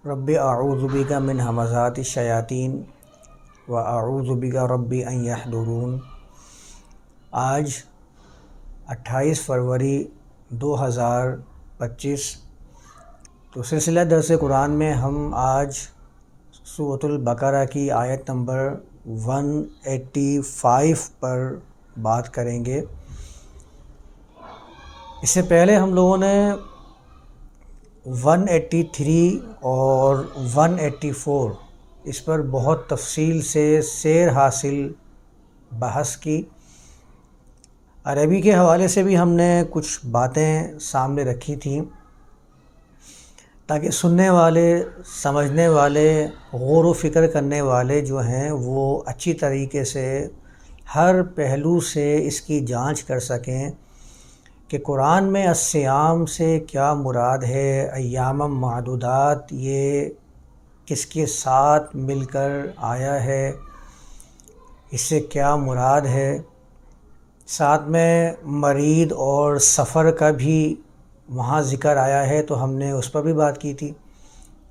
رب اعوذ بک من همزات الشیاطین و اعوذ بک رب ان یحضرون۔ آج 28 فروری 2025، تو سلسلہ درس قرآن میں ہم آج سورۃ البقرہ کی آیت نمبر 185 پر بات کریں گے۔ اس سے پہلے ہم لوگوں نے 183 اور 184 اس پر بہت تفصیل سے سیر حاصل بحث کی۔ عربی کے حوالے سے بھی ہم نے کچھ باتیں سامنے رکھی تھیں تاکہ سننے والے، سمجھنے والے، غور و فکر کرنے والے جو ہیں وہ اچھی طریقے سے ہر پہلو سے اس کی جانچ کر سکیں کہ قرآن میں الصیام سے کیا مراد ہے، ایام معدودات یہ کس کے ساتھ مل کر آیا ہے، اس سے کیا مراد ہے۔ ساتھ میں مریض اور سفر کا بھی وہاں ذکر آیا ہے، تو ہم نے اس پر بھی بات کی تھی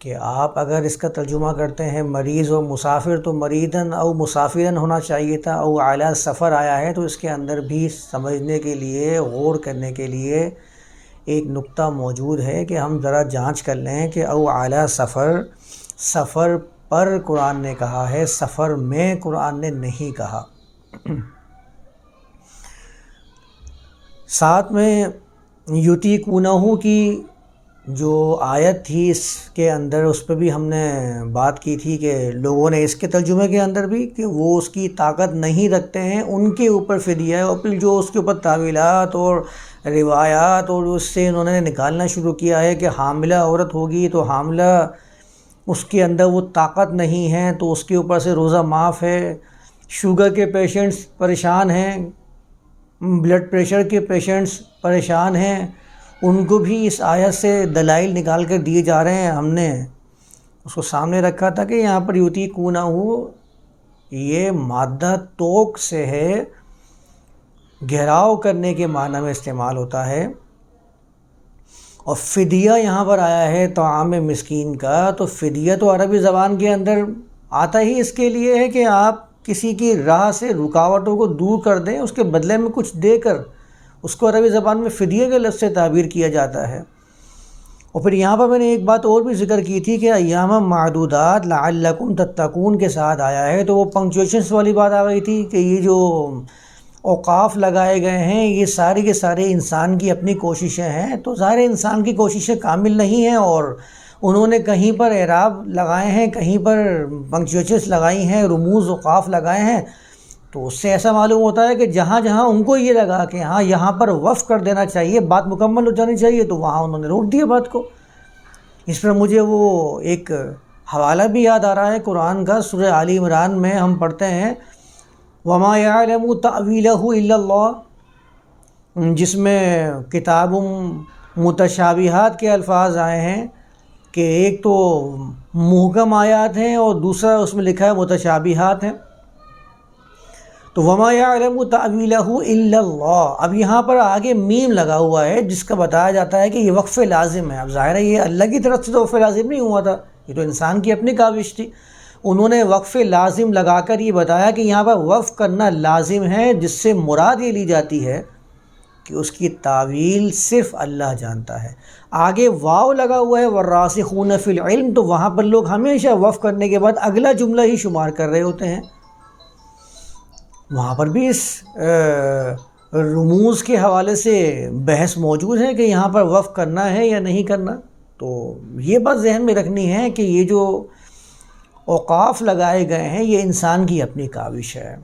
کہ آپ اگر اس کا ترجمہ کرتے ہیں مریض و مسافر، تو مریضاً او مسافراً ہونا چاہیے تھا، او اعلیٰ سفر آیا ہے تو اس کے اندر بھی سمجھنے کے لیے، غور کرنے کے لیے ایک نقطہ موجود ہے کہ ہم ذرا جانچ کر لیں کہ او اعلیٰ سفر پر قرآن نے کہا ہے، سفر میں قرآن نے نہیں کہا۔ ساتھ میں یطیقونہ کی جو آیت تھی اس کے اندر، اس پہ بھی ہم نے بات کی تھی کہ لوگوں نے اس کے ترجمے کے اندر بھی کہ وہ اس کی طاقت نہیں رکھتے ہیں، ان کے اوپر فدیہ ہے، اور پھر جو اس کے اوپر تعویلات اور روایات اور اس سے انہوں نے نکالنا شروع کیا ہے کہ حاملہ عورت ہوگی تو حاملہ اس کے اندر وہ طاقت نہیں ہے تو اس کے اوپر سے روزہ معاف ہے، شوگر کے پیشنٹس پریشان ہیں، بلڈ پریشر کے پیشنٹس پریشان ہیں، ان کو بھی اس آیت سے دلائل نکال کر دیے جا رہے ہیں۔ ہم نے اس کو سامنے رکھا تھا کہ یہاں پر یطیقونہ یہ مادہ توق سے ہے، گھیراؤ کرنے کے معنی میں استعمال ہوتا ہے، اور فدیہ یہاں پر آیا ہے طعام مسکین کا، تو فدیہ تو عربی زبان کے اندر آتا ہی اس کے لیے ہے کہ آپ کسی کی راہ سے رکاوٹوں کو دور کر دیں، اس کے بدلے میں کچھ دے کر، اس کو عربی زبان میں فدیہ کے لفظ سے تعبیر کیا جاتا ہے۔ اور پھر یہاں پر میں نے ایک بات اور بھی ذکر کی تھی کہ ایام معدودات لعلکم تتقون کے ساتھ آیا ہے، تو وہ پنکچویشنس والی بات آ گئی تھی کہ یہ جو اوقاف لگائے گئے ہیں یہ سارے کے سارے انسان کی اپنی کوششیں ہیں، تو ظاہر انسان کی کوششیں کامل نہیں ہیں، اور انہوں نے کہیں پر اعراب لگائے ہیں، کہیں پر پنکچویشنس لگائی ہیں، رموز اوقاف لگائے ہیں، تو اس سے ایسا معلوم ہوتا ہے کہ جہاں جہاں ان کو یہ لگا کہ ہاں یہاں پر وقف کر دینا چاہیے، بات مکمل ہو جانی چاہیے، تو وہاں انہوں نے روک دیا بات کو۔ اس پر مجھے وہ ایک حوالہ بھی یاد آ رہا ہے قرآن کا، سورہ آل عمران میں ہم پڑھتے ہیں وَمَا يَعْلَمُ تَأْوِيلَهُ إِلَّا اللَّهُ، جس میں کتاب متشابہات کے الفاظ آئے ہیں کہ ایک تو محکم آیات ہیں اور دوسرا اس میں لکھا ہے متشابہات ہیں، تو وَمَا يَعْلَمُ تَأْوِيلَهُ إِلَّا اللَّهُ، اب یہاں پر آگے میم لگا ہوا ہے جس کا بتایا جاتا ہے کہ یہ وقف لازم ہے۔ اب ظاہر ہے یہ اللہ کی طرف سے تو وقف لازم نہیں ہوا تھا، یہ تو انسان کی اپنی کاوش تھی، انہوں نے وقف لازم لگا کر یہ بتایا کہ یہاں پر وقف کرنا لازم ہے، جس سے مراد یہ لی جاتی ہے کہ اس کی تعویل صرف اللہ جانتا ہے۔ آگے واو لگا ہوا ہے والراسخون فی العلم، تو وہاں پر لوگ ہمیشہ وقف کرنے کے بعد اگلا جملہ ہی شمار کر رہے ہوتے ہیں، وہاں پر بھی اس رموز کے حوالے سے بحث موجود ہے کہ یہاں پر وقف کرنا ہے یا نہیں کرنا۔ تو یہ بات ذہن میں رکھنی ہے کہ یہ جو اوقاف لگائے گئے ہیں یہ انسان کی اپنی کاوش ہے،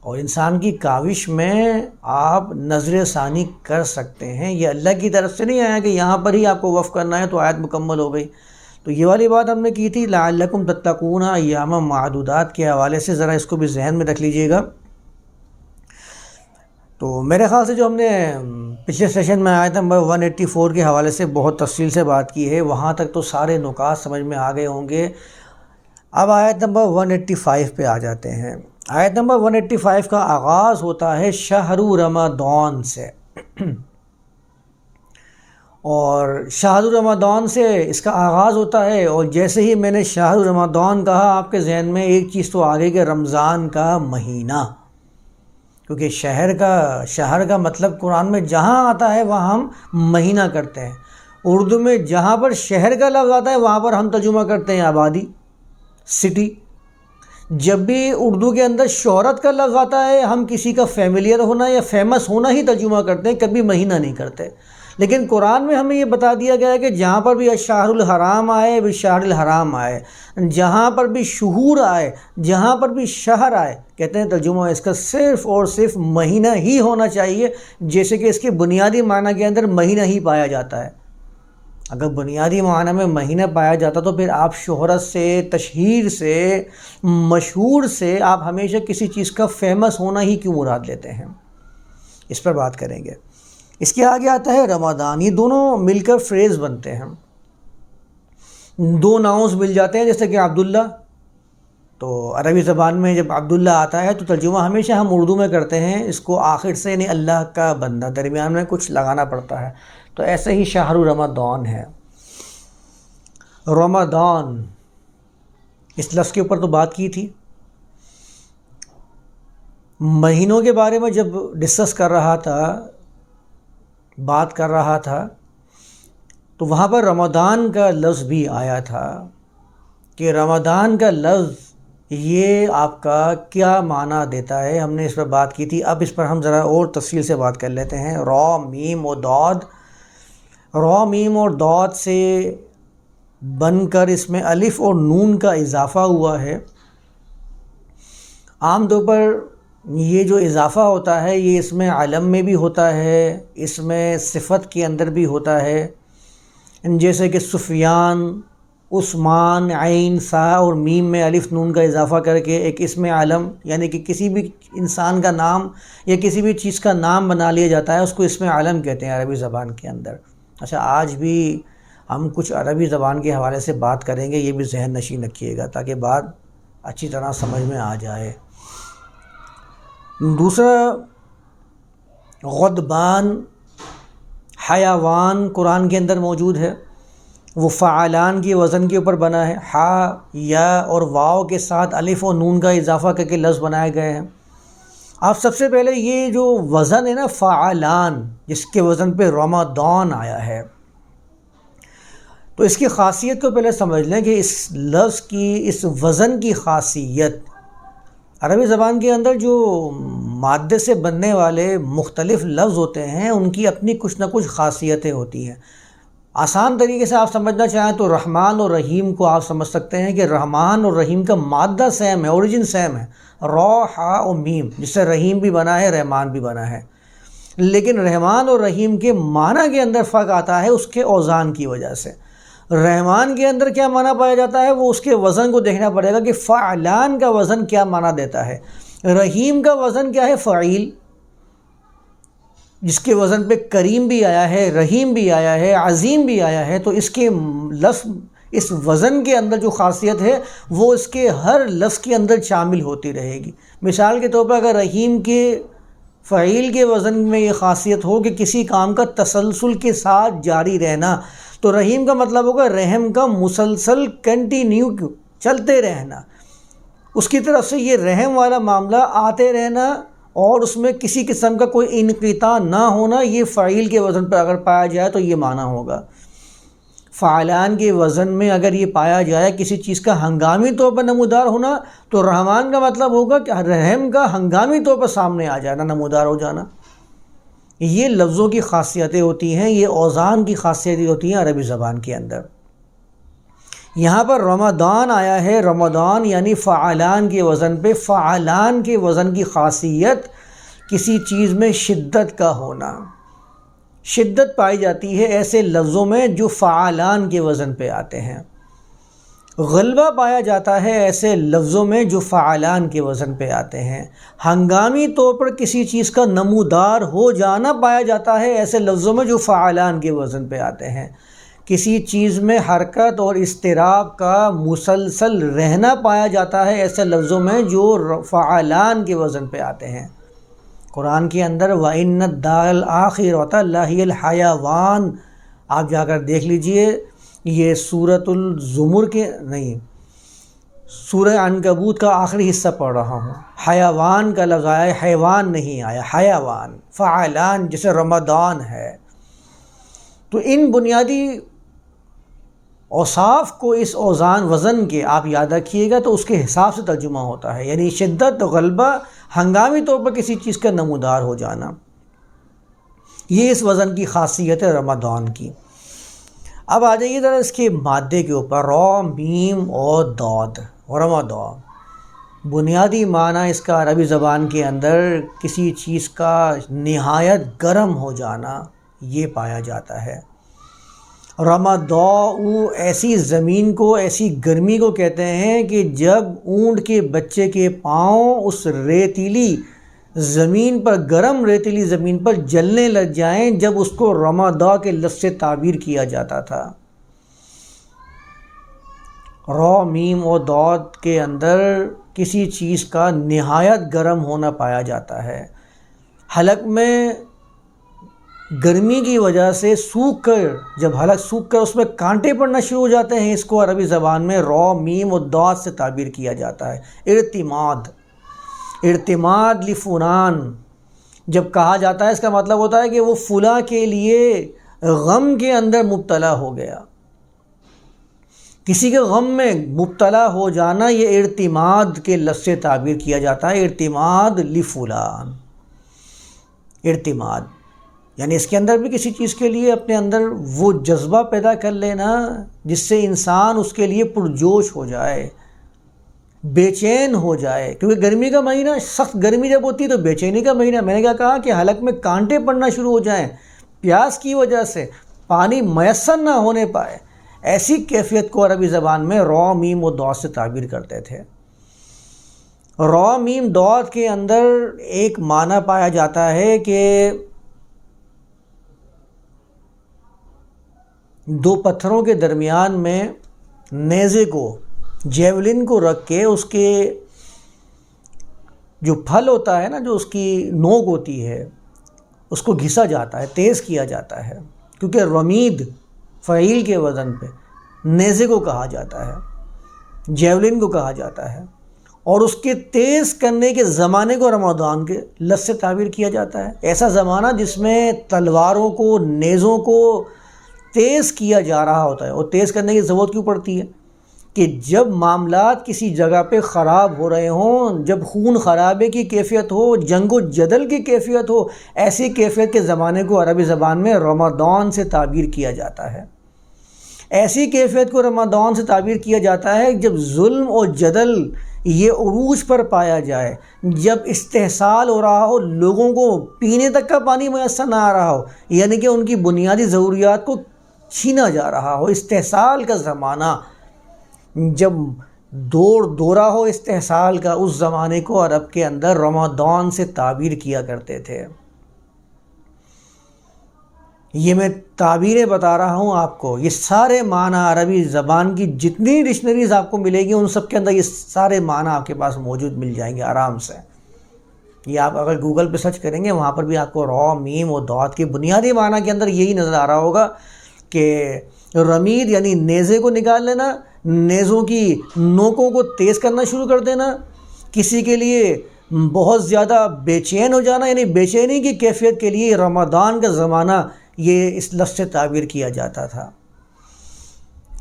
اور انسان کی کاوش میں آپ نظر ثانی کر سکتے ہیں، یہ اللہ کی طرف سے نہیں آیا کہ یہاں پر ہی آپ کو وقف کرنا ہے تو آیت مکمل ہو گئی۔ تو یہ والی بات ہم نے کی تھی لعلکم تتقون، ایام معدودات کے حوالے سے ذرا اس کو بھی ذہن میں رکھ لیجئے گا۔ تو میرے خیال سے جو ہم نے پچھلے سیشن میں آیت نمبر 184 کے حوالے سے بہت تفصیل سے بات کی ہے، وہاں تک تو سارے نکات سمجھ میں آ گئے ہوں گے۔ اب آیت نمبر 185 پہ آ جاتے ہیں۔ آیت نمبر 185 کا آغاز ہوتا ہے شہر رمضان سے، اور شہر رمضان سے اس کا آغاز ہوتا ہے، اور جیسے ہی میں نے شہر رمضان کہا آپ کے ذہن میں ایک چیز تو آگے کہ رمضان کا مہینہ، کیونکہ شہر کا مطلب قرآن میں جہاں آتا ہے وہاں ہم مہینہ کرتے ہیں۔ اردو میں جہاں پر شہر کا لفظ آتا ہے وہاں پر ہم ترجمہ کرتے ہیں آبادی، سٹی۔ جب بھی اردو کے اندر شہرت کا لفظ آتا ہے ہم کسی کا فیملیئر ہونا یا فیمس ہونا ہی ترجمہ کرتے ہیں، کبھی مہینہ نہیں کرتے۔ لیکن قرآن میں ہمیں یہ بتا دیا گیا ہے کہ جہاں پر بھی الشہر الحرام آئے بالشہر الحرام آئے، جہاں پر بھی شہور آئے، جہاں پر بھی شہر آئے، کہتے ہیں ترجمہ اس کا صرف اور صرف مہینہ ہی ہونا چاہیے، جیسے کہ اس کے بنیادی معنی کے اندر مہینہ ہی پایا جاتا ہے۔ اگر بنیادی معنی میں مہینہ پایا جاتا تو پھر آپ شہرت سے، تشہیر سے، مشہور سے آپ ہمیشہ کسی چیز کا فیمس ہونا ہی کیوں مراد لیتے ہیں؟ اس پر بات کریں گے۔ اس کے آگے آتا ہے رمضان، یہ دونوں مل کر فریز بنتے ہیں، دو ناؤنز مل جاتے ہیں، جیسے کہ عبداللہ، تو عربی زبان میں جب عبداللہ آتا ہے تو ترجمہ ہمیشہ ہم اردو میں کرتے ہیں اس کو آخر سے، یعنی اللہ کا بندہ، درمیان میں کچھ لگانا پڑتا ہے، تو ایسے ہی شہر رمضان ہے۔ رمضان اس لفظ کے اوپر تو بات کی تھی، مہینوں کے بارے میں جب ڈسکس کر رہا تھا، بات کر رہا تھا، تو وہاں پر رمضان کا لفظ بھی آیا تھا کہ رمضان کا لفظ یہ آپ کا کیا معنی دیتا ہے، ہم نے اس پر بات کی تھی۔ اب اس پر ہم ذرا اور تفصیل سے بات کر لیتے ہیں۔ را میم و داد، را میم اور داد سے بن کر اس میں الف اور نون کا اضافہ ہوا ہے۔ عام طور پر یہ جو اضافہ ہوتا ہے یہ اس میں علم میں بھی ہوتا ہے، اس میں صفت کے اندر بھی ہوتا ہے، جیسے کہ سفیان، عثمان، عین، سا اور میم میں الف نون کا اضافہ کر کے ایک اسم علم، یعنی کہ کسی بھی انسان کا نام یا کسی بھی چیز کا نام بنا لیا جاتا ہے، اس کو اسم علم کہتے ہیں عربی زبان کے اندر۔ اچھا، آج بھی ہم کچھ عربی زبان کے حوالے سے بات کریں گے، یہ بھی ذہن نشین رکھیے گا تاکہ بات اچھی طرح سمجھ میں آ جائے۔ دوسرا، غضبان، حیوان قرآن کے اندر موجود ہے، وہ فعلان کی وزن کے اوپر بنا ہے، ہا، یا اور واو کے ساتھ الف و نون کا اضافہ کر کے لفظ بنائے گئے ہیں۔ آپ سب سے پہلے یہ جو وزن ہے نا فعلان، جس کے وزن پہ رمضان آیا ہے، تو اس کی خاصیت کو پہلے سمجھ لیں کہ اس لفظ کی، اس وزن کی خاصیت، عربی زبان کے اندر جو مادے سے بننے والے مختلف لفظ ہوتے ہیں ان کی اپنی کچھ نہ کچھ خاصیتیں ہوتی ہیں۔ آسان طریقے سے آپ سمجھنا چاہیں تو رحمان اور رحیم کو آپ سمجھ سکتے ہیں کہ رحمان اور رحیم کا مادہ سیم ہے، اوریجن سیم ہے، را، ہا اور میم، جس سے رحیم بھی بنا ہے، رحمان بھی بنا ہے، لیکن رحمان اور رحیم کے معنی کے اندر فرق آتا ہے اس کے اوزان کی وجہ سے۔ رحمان کے اندر کیا معنی پایا جاتا ہے وہ اس کے وزن کو دیکھنا پڑے گا کہ فعلان کا وزن کیا معنی دیتا ہے۔ رحیم کا وزن کیا ہے؟ فعیل، جس کے وزن پہ کریم بھی آیا ہے، رحیم بھی آیا ہے، عظیم بھی آیا ہے، تو اس کے لفظ، اس وزن کے اندر جو خاصیت ہے وہ اس کے ہر لفظ کے اندر شامل ہوتی رہے گی۔ مثال کے طور پر اگر رحیم کے فعیل کے وزن میں یہ خاصیت ہو کہ کسی کام کا تسلسل کے ساتھ جاری رہنا، تو رحیم کا مطلب ہوگا رحم کا مسلسل کنٹینیو چلتے رہنا، اس کی طرف سے یہ رحم والا معاملہ آتے رہنا اور اس میں کسی قسم کا کوئی انقطاع نہ ہونا، یہ فعیل کے وزن پر اگر پایا جائے تو یہ معنی ہوگا۔ فعلان کے وزن میں اگر یہ پایا جائے کسی چیز کا ہنگامی طور پر نمودار ہونا، تو رحمان کا مطلب ہوگا کہ رحم کا ہنگامی طور پر سامنے آ جانا، نمودار ہو جانا۔ یہ لفظوں کی خاصیتیں ہوتی ہیں، یہ اوزان کی خاصیتیں ہوتی ہیں عربی زبان کے اندر۔ یہاں پر رمضان آیا ہے، رمضان یعنی فعلان کے وزن پہ۔ فعلان کے وزن کی خاصیت کسی چیز میں شدت کا ہونا، شدت پائی جاتی ہے ایسے لفظوں میں جو فعلان کے وزن پہ آتے ہیں، غلبہ پایا جاتا ہے ایسے لفظوں میں جو فعلان کے وزن پہ آتے ہیں، ہنگامی طور پر کسی چیز کا نمودار ہو جانا پایا جاتا ہے ایسے لفظوں میں جو فعلان کے وزن پہ آتے ہیں، کسی چیز میں حرکت اور اضطراب کا مسلسل رہنا پایا جاتا ہے ایسے لفظوں میں جو فعلان کے وزن پہ آتے ہیں۔ قرآن کے اندر وَإِنَّ الدَّارَ الْآخِرَةَ لَهِيَ الْحَيَوَانُ، آپ جا کر دیکھ لیجئے، یہ سورۃ الزمر کے نہیں، سورہ عنکبوت کا آخری حصہ پڑھ رہا ہوں، حیوان کا لفظ آیا، حیوان نہیں آیا، حیوان، فعلان جیسے رمضان ہے۔ تو ان بنیادی اوصاف کو اس اوزان وزن کے آپ یاد رکھیے گا تو اس کے حساب سے ترجمہ ہوتا ہے، یعنی شدت، غلبہ، ہنگامی طور پر کسی چیز کا نمودار ہو جانا، یہ اس وزن کی خاصیت ہے رمضان کی۔ اب آ جائیے ذرا اس کے مادے کے اوپر، را، میم اور داد، رمضان۔ بنیادی معنی اس کا عربی زبان کے اندر کسی چیز کا نہایت گرم ہو جانا یہ پایا جاتا ہے۔ رمضان ایسی زمین کو، ایسی گرمی کو کہتے ہیں کہ جب اونٹ کے بچے کے پاؤں اس ریتیلی زمین پر، گرم ریتیلی زمین پر جلنے لگ جائیں، جب اس کو رمضان کے لفظ سے تعبیر کیا جاتا تھا۔ را، میم اور داد کے اندر کسی چیز کا نہایت گرم ہونا پایا جاتا ہے۔ حلق میں گرمی کی وجہ سے سوکھ کر، جب حلق سوکھ کر اس میں کانٹے پڑنا شروع ہو جاتے ہیں، اس کو عربی زبان میں را، میم اور داد سے تعبیر کیا جاتا ہے۔ ارتماد، ارتماد لفلان جب کہا جاتا ہے، اس کا مطلب ہوتا ہے کہ وہ فلاں کے لیے غم کے اندر مبتلا ہو گیا، کسی کے غم میں مبتلا ہو جانا، یہ ارتماد کے لفظ سے تعبیر کیا جاتا ہے، ارتماد لفلان۔ ارتماد یعنی اس کے اندر بھی کسی چیز کے لیے اپنے اندر وہ جذبہ پیدا کر لینا جس سے انسان اس کے لیے پرجوش ہو جائے، بے چین ہو جائے، کیونکہ گرمی کا مہینہ، سخت گرمی جب ہوتی ہے تو بے چینی کا مہینہ۔ میں نے کیا کہا کہ حلق میں کانٹے پڑنا شروع ہو جائیں پیاس کی وجہ سے، پانی میسر نہ ہونے پائے، ایسی کیفیت کو عربی زبان میں را، میم و داد سے تعبیر کرتے تھے۔ را، میم، داد کے اندر ایک معنی پایا جاتا ہے کہ دو پتھروں کے درمیان میں نیزے کو، جیولن کو رکھ کے اس کے جو پھل ہوتا ہے نا، جو اس کی نوک ہوتی ہے، اس کو گھسا جاتا ہے، تیز کیا جاتا ہے، کیونکہ رمید فعیل کے وزن پہ نیزے کو کہا جاتا ہے، جیولن کو کہا جاتا ہے، اور اس کے تیز کرنے کے زمانے کو رمضان کے لفظ سے تعبیر کیا جاتا ہے۔ ایسا زمانہ جس میں تلواروں کو، نیزوں کو تیز کیا جا رہا ہوتا ہے، اور تیز کرنے کی ضرورت کیوں پڑتی ہے کہ جب معاملات کسی جگہ پہ خراب ہو رہے ہوں، جب خون خرابے کی کیفیت ہو، جنگ و جدل کی کیفیت ہو، ایسی کیفیت کے زمانے کو عربی زبان میں رمضان سے تعبیر کیا جاتا ہے۔ ایسی کیفیت کو رمضان سے تعبیر کیا جاتا ہے جب ظلم اور جدل یہ عروج پر پایا جائے، جب استحصال ہو رہا ہو، لوگوں کو پینے تک کا پانی میسر نہ آ رہا ہو، یعنی کہ ان کی بنیادی ضروریات کو چھینا جا رہا ہو، استحصال کا زمانہ، جب دورہ ہو استحصال کا، اس زمانے کو عرب کے اندر رمضان سے تعبیر کیا کرتے تھے۔ یہ میں تعبیریں بتا رہا ہوں آپ کو، یہ سارے معنی عربی زبان کی جتنی ڈکشنریز آپ کو ملے گی ان سب کے اندر یہ سارے معنی آپ کے پاس موجود مل جائیں گے آرام سے۔ یہ آپ اگر گوگل پہ سرچ کریں گے وہاں پر بھی آپ کو را، میم اور داد کے بنیادی معنی کے اندر یہی نظر آ رہا ہوگا کہ رمید یعنی نیزے کو نکال لینا، نیزوں کی نوکوں کو تیز کرنا شروع کر دینا، کسی کے لیے بہت زیادہ بے چین ہو جانا، یعنی بے چینی کی کیفیت کے لیے رمضان کا زمانہ یہ اس لفظ سے تعبیر کیا جاتا تھا۔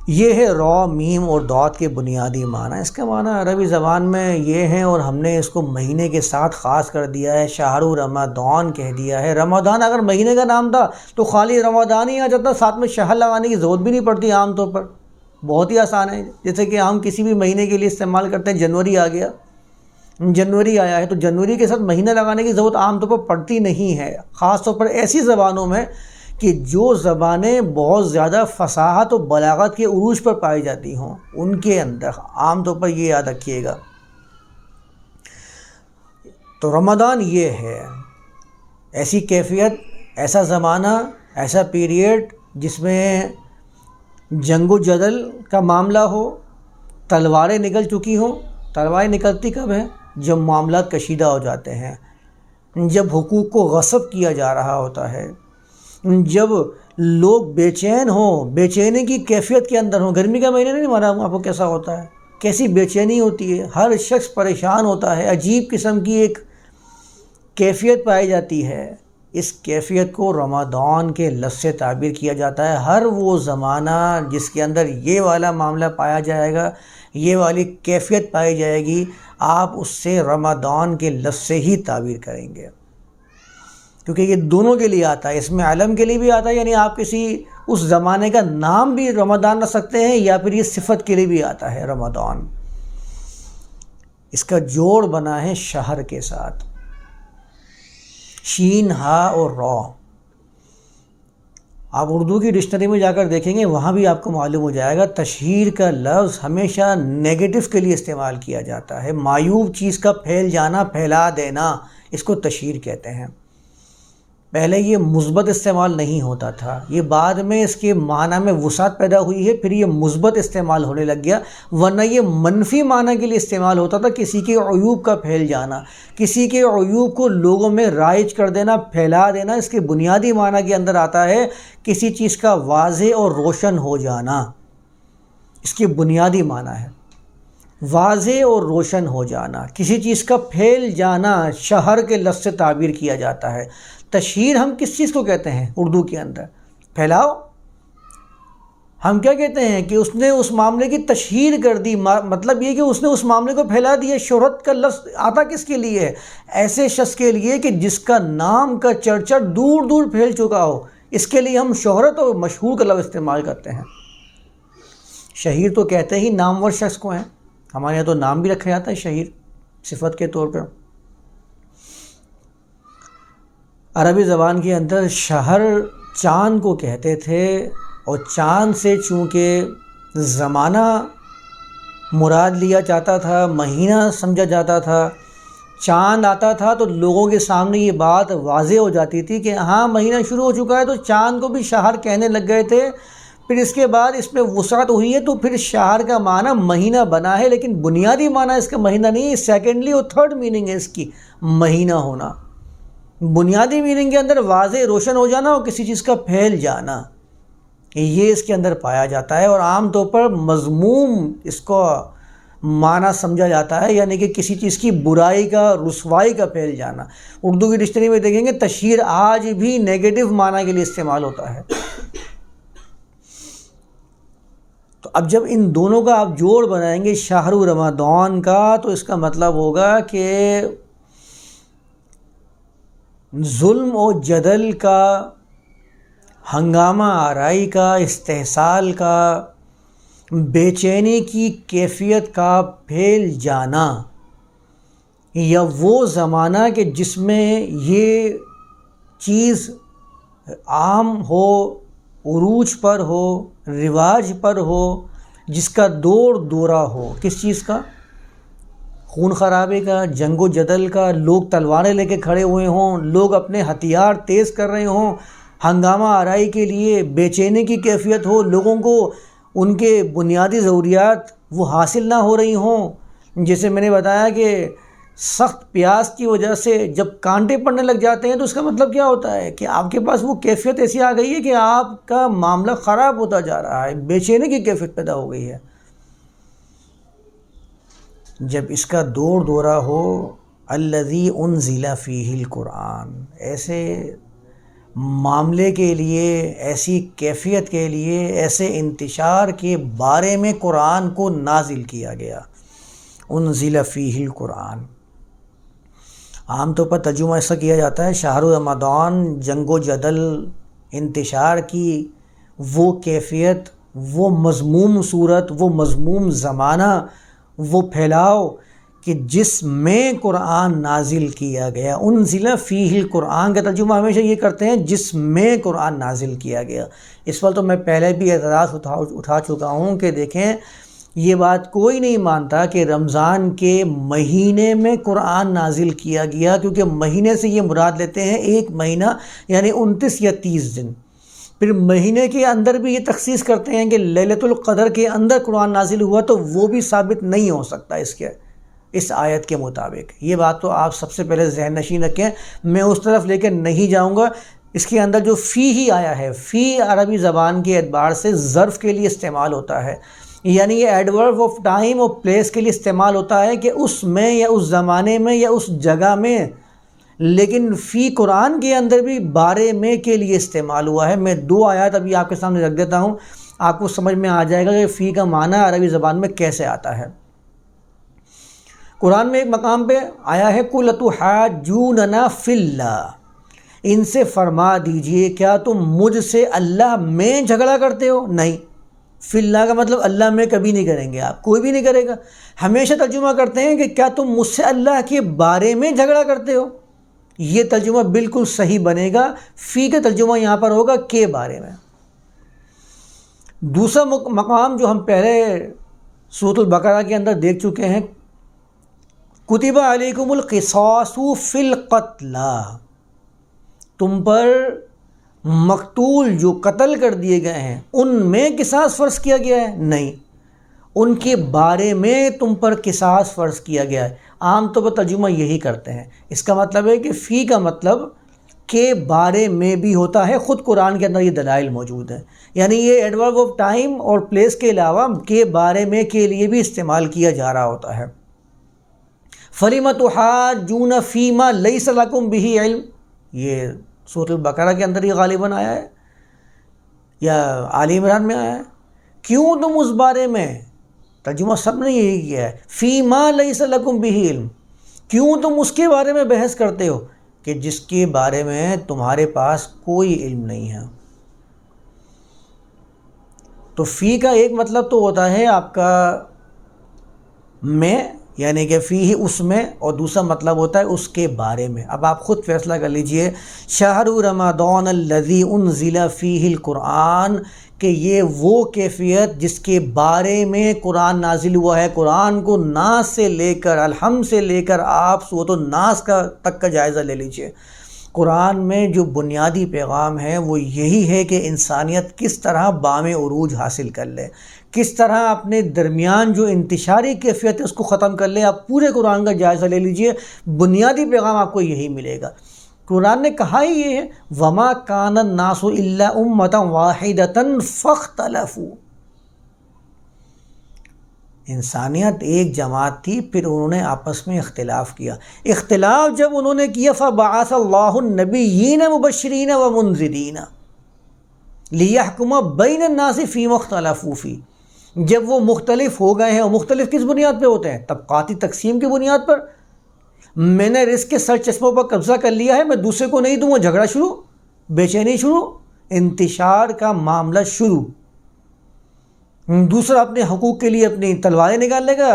یہ ہے را، میم اور داد کے بنیادی معنی۔ اس کا معنی عربی زبان میں یہ ہے، اور ہم نے اس کو مہینے کے ساتھ خاص کر دیا ہے، شہر رمضان کہہ دیا ہے۔ رمضان اگر مہینے کا نام تھا تو خالی رمضان ہی آ جاتا، ساتھ میں شہر لگانے کی ضرورت بھی نہیں پڑتی، عام طور پر بہت ہی آسان ہے۔ جیسے کہ ہم کسی بھی مہینے کے لیے استعمال کرتے ہیں، جنوری آ گیا، جنوری آیا ہے تو جنوری کے ساتھ مہینہ لگانے کی ضرورت عام طور پر پڑتی نہیں ہے، خاص طور پر ایسی زبانوں میں کہ جو زبانیں بہت زیادہ فصاحت و بلاغت کے عروج پر پائی جاتی ہوں، ان کے اندر عام طور پر یہ یاد رکھیے گا۔ تو رمضان یہ ہے، ایسی کیفیت، ایسا زمانہ، ایسا پیریڈ جس میں جنگ و جدل کا معاملہ ہو، تلواریں نکل چکی ہوں۔ تلواریں نکلتی کب ہیں؟ جب معاملات کشیدہ ہو جاتے ہیں، جب حقوق کو غصب کیا جا رہا ہوتا ہے، جب لوگ بے چین ہوں، بے چینی کی کیفیت کے اندر ہوں. گرمی کا مہینہ نہیں معلوم آپ کو کیسا ہوتا ہے، کیسی بے چینی ہوتی ہے، ہر شخص پریشان ہوتا ہے، عجیب قسم کی ایک کیفیت پائی جاتی ہے. اس کیفیت کو رمضان کے لفظ سے تعبیر کیا جاتا ہے. ہر وہ زمانہ جس کے اندر یہ والا معاملہ پایا جائے گا، یہ والی کیفیت پائی جائے گی، آپ اس سے رمضان کے لفظ سے ہی تعبیر کریں گے، کیونکہ یہ دونوں کے لیے آتا ہے. اس میں علم کے لیے بھی آتا ہے، یعنی آپ کسی اس زمانے کا نام بھی رمضان رکھ سکتے ہیں، یا پھر یہ صفت کے لیے بھی آتا ہے رمضان. اس کا جوڑ بنا ہے شہر کے ساتھ، شین ہا اور را. آپ اردو کی ڈکشنری میں جا کر دیکھیں گے، وہاں بھی آپ کو معلوم ہو جائے گا تشہیر کا لفظ ہمیشہ نیگیٹو کے لیے استعمال کیا جاتا ہے. معیوب چیز کا پھیل جانا، پھیلا دینا، اس کو تشہیر کہتے ہیں. پہلے یہ مثبت استعمال نہیں ہوتا تھا، یہ بعد میں اس کے معنی میں وسعت پیدا ہوئی ہے، پھر یہ مثبت استعمال ہونے لگ گیا. ورنہ یہ منفی معنی کے لیے استعمال ہوتا تھا، کسی کے عیوب کا پھیل جانا، کسی کے عیوب کو لوگوں میں رائج کر دینا، پھیلا دینا. اس کے بنیادی معنی کے اندر آتا ہے کسی چیز کا واضح اور روشن ہو جانا. اس کے بنیادی معنی ہے واضح اور روشن ہو جانا، کسی چیز کا پھیل جانا. شہر کے لفظ سے تعبیر کیا جاتا ہے. تشہیر ہم کس چیز کو کہتے ہیں اردو کے اندر؟ پھیلاؤ. ہم کیا کہتے ہیں کہ اس نے اس معاملے کی تشہیر کر دی، مطلب یہ کہ اس نے اس معاملے کو پھیلا دیا. شہرت کا لفظ آتا کس کے لیے ہے؟ ایسے شخص کے لیے کہ جس کا نام کا چرچا دور دور پھیل چکا ہو. اس کے لیے ہم شہرت اور مشہور کا لفظ استعمال کرتے ہیں. شہیر تو کہتے ہی نامور شخص کو ہیں، ہمارے یہاں تو نام بھی رکھا جاتا ہے شہیر صفت کے طور پر. عربی زبان کے اندر شہر چاند کو کہتے تھے، اور چاند سے چونکہ زمانہ مراد لیا جاتا تھا، مہینہ سمجھا جاتا تھا. چاند آتا تھا تو لوگوں کے سامنے یہ بات واضح ہو جاتی تھی کہ ہاں مہینہ شروع ہو چکا ہے، تو چاند کو بھی شہر کہنے لگ گئے تھے. پھر اس کے بعد اس میں وسعت ہوئی ہے، تو پھر شہر کا معنی مہینہ بنا ہے، لیکن بنیادی معنی اس کا مہینہ نہیں ہے. سیکنڈلی اور تھرڈ میننگ ہے اس کی مہینہ ہونا. بنیادی میننگ کے اندر واضح روشن ہو جانا اور کسی چیز کا پھیل جانا، یہ اس کے اندر پایا جاتا ہے. اور عام طور پر مذموم اس کو معنی سمجھا جاتا ہے، یعنی کہ کسی چیز کی برائی کا، رسوائی کا پھیل جانا. اردو کی ڈکشنری میں دیکھیں گے تشہیر آج بھی نیگیٹو معنی کے لیے استعمال ہوتا ہے. تو اب جب ان دونوں کا آپ جوڑ بنائیں گے شہر رمضان کا، تو اس کا مطلب ہوگا کہ ظلم و جدل کا، ہنگامہ آرائی کا، استحصال کا، بے چینی کی کیفیت کا پھیل جانا، یا وہ زمانہ کہ جس میں یہ چیز عام ہو، عروج پر ہو، رواج پر ہو، جس کا دور دورہ ہو. کس چیز کا؟ خون خرابے کا، جنگ و جدل کا. لوگ تلواریں لے کے کھڑے ہوئے ہوں، لوگ اپنے ہتھیار تیز کر رہے ہوں، ہنگامہ آرائی کے لیے بے چینی کی کیفیت ہو، لوگوں کو ان کے بنیادی ضروریات وہ حاصل نہ ہو رہی ہوں. جیسے میں نے بتایا کہ سخت پیاس کی وجہ سے جب کانٹے پڑنے لگ جاتے ہیں، تو اس کا مطلب کیا ہوتا ہے کہ آپ کے پاس وہ کیفیت ایسی آ گئی ہے کہ آپ کا معاملہ خراب ہوتا جا رہا ہے، بے چینی کی کیفیت پیدا ہو گئی ہے. جب اس کا دور دورہ ہو، الذی انزل فیہ القرآن، ایسے معاملے کے لیے، ایسی کیفیت کے لیے، ایسے انتشار کے بارے میں قرآن کو نازل کیا گیا. انزل فیہ القرآن. عام طور پر ترجمہ ایسا کیا جاتا ہے شہر رمضان، جنگ و جدل، انتشار کی وہ کیفیت، وہ مذموم صورت، وہ مذموم زمانہ، وہ پھیلاؤ کہ جس میں قرآن نازل کیا گیا. انزل فیہ القرآن کا ترجمہ ہمیشہ یہ کرتے ہیں جس میں قرآن نازل کیا گیا. اس پر تو میں پہلے بھی اعتراض اٹھا چکا ہوں کہ دیکھیں، یہ بات کوئی نہیں مانتا کہ رمضان کے مہینے میں قرآن نازل کیا گیا، کیونکہ مہینے سے یہ مراد لیتے ہیں ایک مہینہ، یعنی 29 یا 30 دن. پھر مہینے کے اندر بھی یہ تخصیص کرتے ہیں کہ لیلۃ القدر کے اندر قرآن نازل ہوا، تو وہ بھی ثابت نہیں ہو سکتا اس آیت کے مطابق. یہ بات تو آپ سب سے پہلے ذہن نشین رکھیں، میں اس طرف لے کے نہیں جاؤں گا. اس کے اندر جو فی ہی آیا ہے، فی عربی زبان کے اعتبار سے ظرف کے لیے استعمال ہوتا ہے، یعنی یہ ایڈورب آف ٹائم اور پلیس کے لیے استعمال ہوتا ہے کہ اس میں یا اس زمانے میں یا اس جگہ میں، لیکن فی قرآن کے اندر بھی بارے میں کے لیے استعمال ہوا ہے۔ میں 2 آیات ابھی آپ کے سامنے رکھ دیتا ہوں، آپ کو سمجھ میں آ جائے گا کہ فی کا معنی عربی زبان میں کیسے آتا ہے۔ قرآن میں ایک مقام پہ آیا ہے قُلْ أَتُحَاجُّونَنَا فِي اللَّهِ، ان سے فرما دیجئے کیا تم مجھ سے اللہ میں جھگڑا کرتے ہو؟ نہیں، فی اللہ کا مطلب اللہ میں کبھی نہیں کریں گے آپ، کوئی بھی نہیں کرے گا۔ ہمیشہ ترجمہ کرتے ہیں کہ کیا تم مجھ سے اللہ کے بارے میں جھگڑا کرتے ہو، یہ ترجمہ بالکل صحیح بنے گا۔ فی کا ترجمہ یہاں پر ہوگا کے بارے میں۔ دوسرا مقام جو ہم پہلے سورۃ البقرہ کے اندر دیکھ چکے ہیں، کتب علیکم القصاص فی القتلی، تم پر مقتول جو قتل کر دیے گئے ہیں ان میں قصاص فرض کیا گیا ہے؟ نہیں، ان کے بارے میں تم پر قصاص فرض کیا گیا ہے۔ عام طور پر ترجمہ یہی کرتے ہیں، اس کا مطلب ہے کہ فی کا مطلب کے بارے میں بھی ہوتا ہے، خود قرآن کے اندر یہ دلائل موجود ہیں، یعنی یہ ایڈورب آف ٹائم اور پلیس کے علاوہ کے بارے میں کے لیے بھی استعمال کیا جا رہا ہوتا ہے۔ فَلِمَ تُحَاجُّونَ فِي مَا لَيْسَ لَكُمْ بِهِ عِلْمٌ، یہ سورۃ البقرہ کے اندر ہی غالباً آیا ہے یا آل عمران میں آیا ہے۔ کیوں تم اس بارے میں، ترجمہ سب نے یہی کیا ہے، فی ما لیس لکم بہ علم، کیوں تم اس کے بارے میں بحث کرتے ہو کہ جس کے بارے میں تمہارے پاس کوئی علم نہیں ہے۔ تو فی کا ایک مطلب تو ہوتا ہے آپ کا میں، یعنی کہ فی ہی اس میں، اور دوسرا مطلب ہوتا ہے اس کے بارے میں۔ اب آپ خود فیصلہ کر لیجئے، شہر رمضان الذی انزل فیہ القرآن، کہ یہ وہ کیفیت جس کے بارے میں قرآن نازل ہوا ہے۔ قرآن کو ناس سے لے کر الحمد سے لے کر آپ سورۃ الناس تک کا جائزہ لے لیجئے، قرآن میں جو بنیادی پیغام ہے وہ یہی ہے کہ انسانیت کس طرح بام عروج حاصل کر لے، کس طرح اپنے درمیان جو انتشاری کیفیت ہے اس کو ختم کر لے۔ آپ پورے قرآن کا جائزہ لے لیجئے، بنیادی پیغام آپ کو یہی ملے گا۔ قرآن نے کہا ہی یہ ہے وَمَا كَانَ النَّاسُ إِلَّا أُمَّةً وَاحِدَةً فَاخْتَلَفُوا، انسانیت ایک جماعت تھی، پھر انہوں نے آپس میں اختلاف کیا۔ اختلاف جب انہوں نے کیا فَبَعَثَ اللَّهُ النَّبِيِّينَ مُبَشِّرِينَ وَمُنذِرِينَ لِيَحْكُمَ بَيْنَ النَّاسِ فِيمَا اخْتَلَفُوا فِيهِ، جب وہ مختلف ہو گئے ہیں، اور مختلف کس بنیاد پہ ہوتے ہیں؟ طبقاتی تقسیم کی بنیاد پر۔ میں نے رزق کے سر چشموں پر قبضہ کر لیا ہے، میں دوسرے کو نہیں دوں گا، جھگڑا شروع، بے چینی شروع، انتشار کا معاملہ شروع۔ دوسرا اپنے حقوق کے لیے اپنی تلواریں نکال لے گا،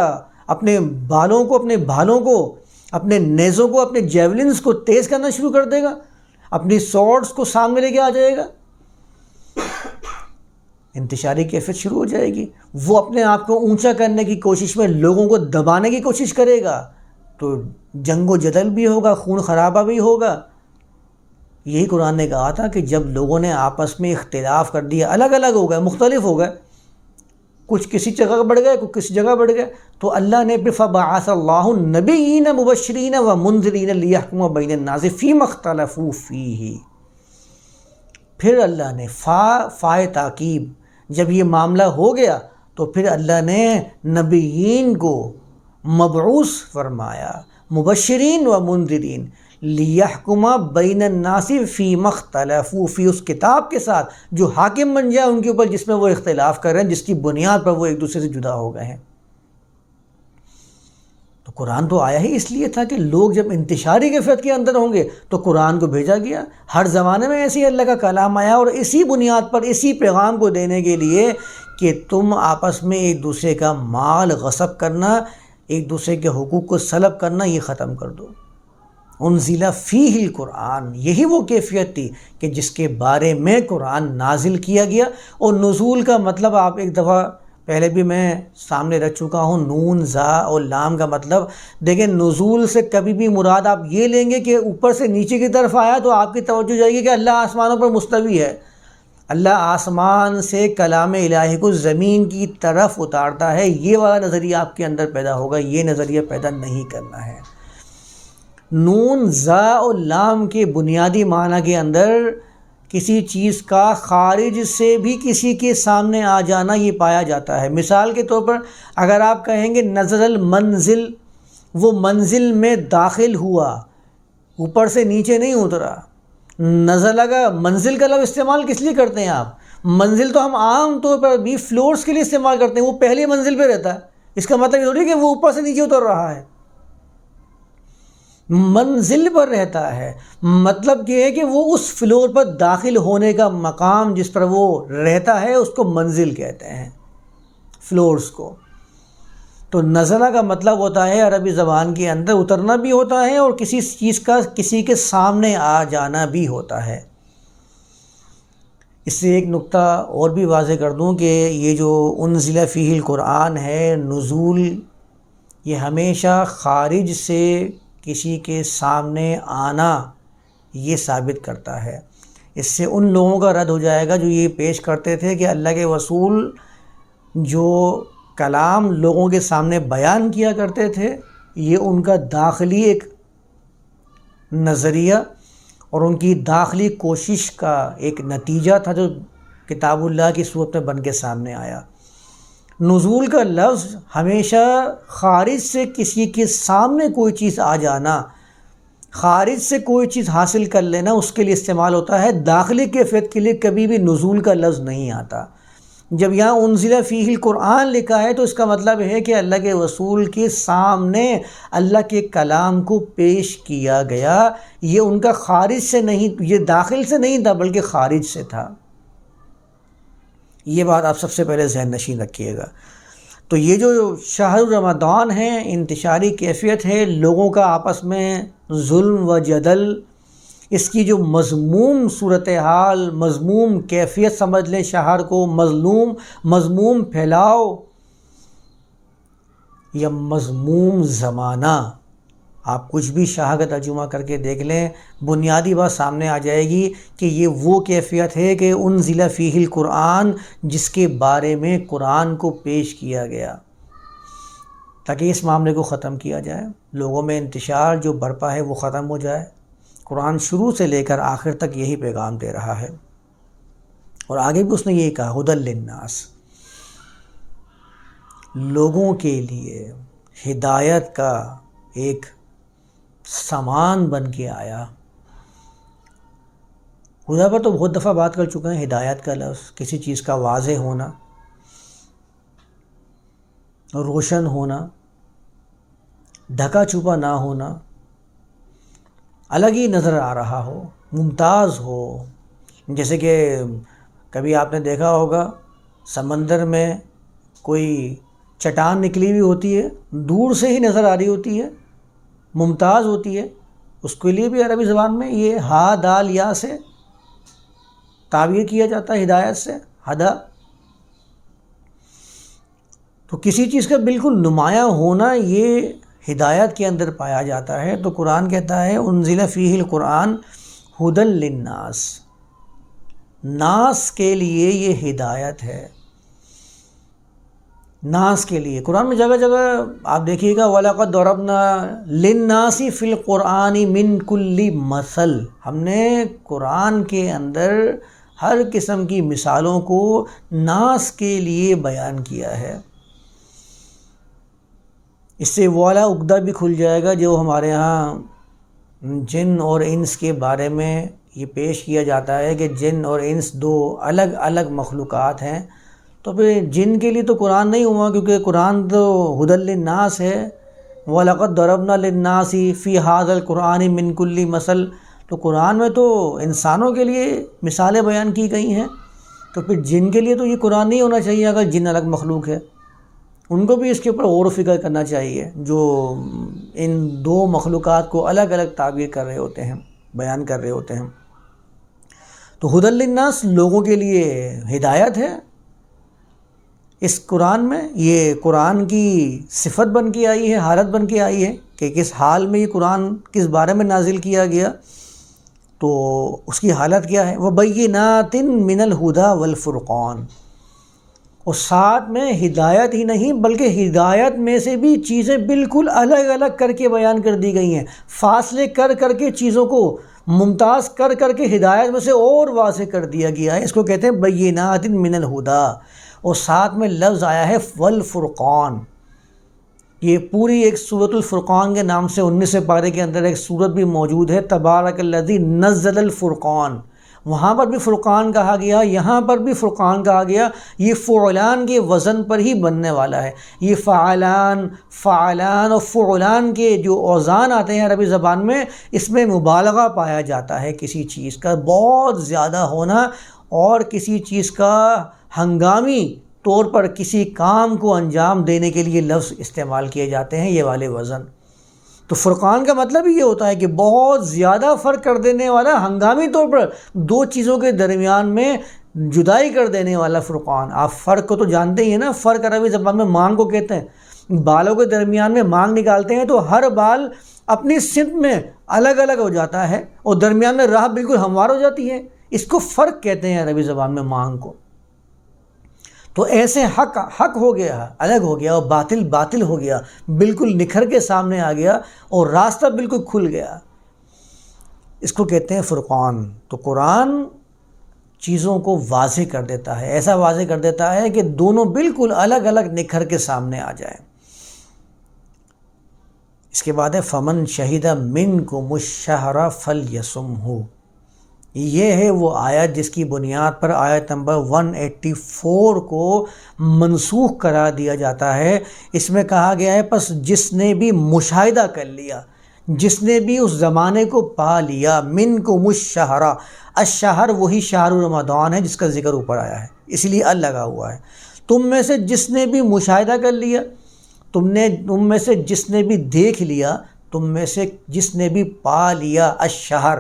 اپنے بالوں کو، اپنے بھالوں کو، اپنے نیزوں کو، اپنے جیولنز کو تیز کرنا شروع کر دے گا، اپنی سورڈز کو سامنے لے کے آ جائے گا، انتشاری کیفیت شروع ہو جائے گی۔ وہ اپنے آپ کو اونچا کرنے کی کوشش میں لوگوں کو دبانے کی کوشش کرے گا، تو جنگ و جدل بھی ہوگا، خون خرابہ بھی ہوگا۔ یہی قرآن نے کہا تھا کہ جب لوگوں نے آپس میں اختلاف کر دیا، الگ الگ ہو گئے، مختلف ہو گئے، کچھ کسی جگہ بڑھ گئے، کچھ کسی جگہ بڑھ گئے، تو اللہ نے فَبَعَثَ اللَّهُ النَّبِيِّينَ مُبَشِّرِينَ وَمُنذِرِينَ لِيَحْكُمَ بَيْنَ النَّاسِ فِيمَا اخْتَلَفُوا فِيهِ، پھر اللہ نے فائے تاکیب، جب یہ معاملہ ہو گیا تو پھر اللہ نے نبیین کو مبعوث فرمایا، مبشرین و منذرین، لیحکم بین الناس فیما اختلفوا فی، اس کتاب کے ساتھ جو حاکم بن جائے ان کے اوپر جس میں وہ اختلاف کر رہے ہیں، جس کی بنیاد پر وہ ایک دوسرے سے جدا ہو گئے ہیں۔ تو قرآن تو آیا ہی اس لیے تھا کہ لوگ جب انتشاری کیفیت کے اندر ہوں گے تو قرآن کو بھیجا گیا۔ ہر زمانے میں ایسی اللہ کا کلام آیا، اور اسی بنیاد پر، اسی پیغام کو دینے کے لیے کہ تم آپس میں ایک دوسرے کا مال غصب کرنا، ایک دوسرے کے حقوق کو سلب کرنا، یہ ختم کر دو۔ انزل فیہ القرآن، یہی وہ کیفیت تھی کہ جس کے بارے میں قرآن نازل کیا گیا۔ اور نزول کا مطلب آپ ایک دفعہ پہلے بھی میں سامنے رکھ چکا ہوں، نون زا اور لام کا مطلب دیکھیں، نزول سے کبھی بھی مراد آپ یہ لیں گے کہ اوپر سے نیچے کی طرف آیا تو آپ کی توجہ جائے گی کہ اللہ آسمانوں پر مستوی ہے، اللہ آسمان سے کلام الہی کو زمین کی طرف اتارتا ہے، یہ والا نظریہ آپ کے اندر پیدا ہوگا، یہ نظریہ پیدا نہیں کرنا ہے۔ نون زا اور لام کے بنیادی معنی کے اندر کسی چیز کا خارج سے بھی کسی کے سامنے آ جانا یہ پایا جاتا ہے۔ مثال کے طور پر اگر آپ کہیں گے نزل المنزل، وہ منزل میں داخل ہوا، اوپر سے نیچے نہیں اترا۔ نزلہ کا منزل کا لفظ استعمال کس لیے کرتے ہیں آپ؟ منزل تو ہم عام طور پر بھی فلورز کے لیے استعمال کرتے ہیں، وہ پہلی منزل پہ رہتا ہے، اس کا مطلب یہ تھوڑی کہ وہ اوپر سے نیچے اتر رہا ہے، منزل پر رہتا ہے۔ مطلب یہ ہے کہ وہ اس فلور پر داخل ہونے کا مقام جس پر وہ رہتا ہے اس کو منزل کہتے ہیں، فلورز کو۔ تو نزلہ کا مطلب ہوتا ہے عربی زبان کے اندر اترنا بھی ہوتا ہے اور کسی چیز کا کسی کے سامنے آ جانا بھی ہوتا ہے۔ اس سے ایک نقطہ اور بھی واضح کر دوں کہ یہ جو انزل فیہ القرآن ہے، نزول، یہ ہمیشہ خارج سے کسی کے سامنے آنا یہ ثابت کرتا ہے۔ اس سے ان لوگوں کا رد ہو جائے گا جو یہ پیش کرتے تھے کہ اللہ کے رسول جو کلام لوگوں کے سامنے بیان کیا کرتے تھے یہ ان کا داخلی ایک نظریہ اور ان کی داخلی کوشش کا ایک نتیجہ تھا جو کتاب اللہ کی صورت میں بن کے سامنے آیا۔ نزول کا لفظ ہمیشہ خارج سے کسی کے سامنے کوئی چیز آ جانا، خارج سے کوئی چیز حاصل کر لینا، اس کے لیے استعمال ہوتا ہے۔ داخلی کیفیت کے لیے کبھی بھی نزول کا لفظ نہیں آتا۔ جب یہاں انزل فیہ القرآن لکھا ہے تو اس کا مطلب ہے کہ اللہ کے رسول کے سامنے اللہ کے کلام کو پیش کیا گیا، یہ ان کا خارج سے نہیں، یہ داخل سے نہیں تھا بلکہ خارج سے تھا۔ یہ بات آپ سب سے پہلے ذہن نشین رکھیے گا۔ تو یہ جو شہر رمضان ہے، انتشاری کیفیت ہے، لوگوں کا آپس میں ظلم و جدل، اس کی جو مذموم صورتحال، مذموم کیفیت سمجھ لیں شہر کو، مذموم پھیلاؤ یا مذموم زمانہ، آپ کچھ بھی شاہ کا ترجمہ کر کے دیکھ لیں، بنیادی بات سامنے آ جائے گی کہ یہ وہ کیفیت ہے کہ انزل فیہ القرآن، جس کے بارے میں قرآن کو پیش کیا گیا تاکہ اس معاملے کو ختم کیا جائے، لوگوں میں انتشار جو برپا ہے وہ ختم ہو جائے۔ قرآن شروع سے لے کر آخر تک یہی پیغام دے رہا ہے، اور آگے بھی اس نے یہی کہا ھدی للناس، لوگوں کے لیے ہدایت کا ایک سامان بن کے آیا۔ خدا پر تو بہت دفعہ بات کر چکا ہے، ہدایت کا لفظ کسی چیز کا واضح ہونا، روشن ہونا، ڈھکا چھپا نہ ہونا، الگ ہی نظر آ رہا ہو، ممتاز ہو۔ جیسے کہ کبھی آپ نے دیکھا ہوگا سمندر میں کوئی چٹان نکلی ہوئی ہوتی ہے، دور سے ہی نظر آ رہی ہوتی ہے، ممتاز ہوتی ہے، اس کے لیے بھی عربی زبان میں یہ ہا دال یا سے تعبیر کیا جاتا ہے، ہدایت سے، ہدا۔ تو کسی چیز کا بالکل نمایاں ہونا یہ ہدایت کے اندر پایا جاتا ہے۔ تو قرآن کہتا ہے انزل فیہ القرآن ھدی للناس، ناس کے لیے یہ ہدایت ہے، ناس کے لیے۔ قرآن میں جگہ جگہ آپ دیکھیے گا وَلَقَدْ ضَرَبْنَا لِلنَّاسِ فِي الْقُرْآنِ مِنْ كُلِّ مَثَلٍ، ہم نے قرآن کے اندر ہر قسم کی مثالوں کو ناس کے لیے بیان کیا ہے۔ اس سے والا عقدہ بھی کھل جائے گا جو ہمارے ہاں جن اور انس کے بارے میں یہ پیش کیا جاتا ہے کہ جن اور انس دو الگ الگ مخلوقات ہیں، تو پھر جن کے لیے تو قرآن نہیں ہوا، کیونکہ قرآن تو ھدی للناس ہے۔ وَلَقَدْ ضَرَبْنَا لِلنَّاسِ فِي هَذَا الْقُرْآنِ مِنْ كُلِّ مَثَلٍ، تو قرآن میں تو انسانوں کے لیے مثالیں بیان کی گئی ہیں، تو پھر جن کے لیے تو یہ قرآن نہیں ہونا چاہیے۔ اگر جن الگ مخلوق ہے ان کو بھی اس کے اوپر غور و فکر کرنا چاہیے، جو ان دو مخلوقات کو الگ الگ تعبیر کر رہے ہوتے ہیں، بیان کر رہے ہوتے ہیں۔ تو ھدی للناس لوگوں کے لیے ہدایت ہے۔ اس قرآن میں یہ قرآن کی صفت بن کے آئی ہے، حالت بن کے آئی ہے کہ کس حال میں یہ قرآن کس بارے میں نازل کیا گیا، تو اس کی حالت کیا ہے۔ وَبَيِّنَاتٍ مِّنَ الْهُدَى وَالْفُرْقَانِ، اور ساتھ میں ہدایت ہی نہیں بلکہ ہدایت میں سے بھی چیزیں بالکل الگ الگ کر کے بیان کر دی گئی ہیں، فاصلے کر کر کے چیزوں کو ممتاز کر کر کے ہدایت میں سے اور واضح کر دیا گیا ہے۔ اس کو کہتے ہیں بینات من الہدا، اور ساتھ میں لفظ آیا ہے والفرقان۔ یہ پوری ایک سورۃ الفرقان کے نام سے 19 پارے کے اندر ایک سورت بھی موجود ہے، تبارک الذی نزل الفرقان، وہاں پر بھی فرقان کہا گیا، یہاں پر بھی فرقان کہا گیا۔ یہ فعلان کے وزن پر ہی بننے والا ہے۔ یہ فعلان، فعلان اور فعلان کے جو اوزان آتے ہیں عربی زبان میں، اس میں مبالغہ پایا جاتا ہے کسی چیز کا بہت زیادہ ہونا، اور کسی چیز کا ہنگامی طور پر کسی کام کو انجام دینے کے لیے لفظ استعمال کیے جاتے ہیں، یہ والے وزن۔ تو فرقان کا مطلب ہی یہ ہوتا ہے کہ بہت زیادہ فرق کر دینے والا، ہنگامی طور پر دو چیزوں کے درمیان میں جدائی کر دینے والا فرقان۔ آپ فرق کو تو جانتے ہی ہیں نا، فرق عربی زبان میں مانگ کو کہتے ہیں۔ بالوں کے درمیان میں مانگ نکالتے ہیں تو ہر بال اپنی سمت میں الگ الگ ہو جاتا ہے اور درمیان میں راہ بالکل ہموار ہو جاتی ہے، اس کو فرق کہتے ہیں عربی زبان میں مانگ کو۔ تو ایسے حق حق ہو گیا، الگ ہو گیا، اور باطل باطل ہو گیا، بالکل نکھر کے سامنے آ گیا اور راستہ بالکل کھل گیا، اس کو کہتے ہیں فرقان۔ تو قرآن چیزوں کو واضح کر دیتا ہے، ایسا واضح کر دیتا ہے کہ دونوں بالکل الگ الگ نکھر کے سامنے آ جائیں۔ اس کے بعد ہے فمن شہید منکم الشہر فلیصمہ، یہ ہے وہ آیت جس کی بنیاد پر آیت نمبر 184 کو منسوخ کرا دیا جاتا ہے۔ اس میں کہا گیا ہے پس جس نے بھی مشاہدہ کر لیا، جس نے بھی اس زمانے کو پا لیا، منکم الشہر، الشہر وہی شہر رمضان ہے جس کا ذکر اوپر آیا ہے، اس لیے ال لگا ہوا ہے۔ تم میں سے جس نے بھی مشاہدہ کر لیا، تم میں سے جس نے بھی دیکھ لیا، تم میں سے جس نے بھی پا لیا الشہر،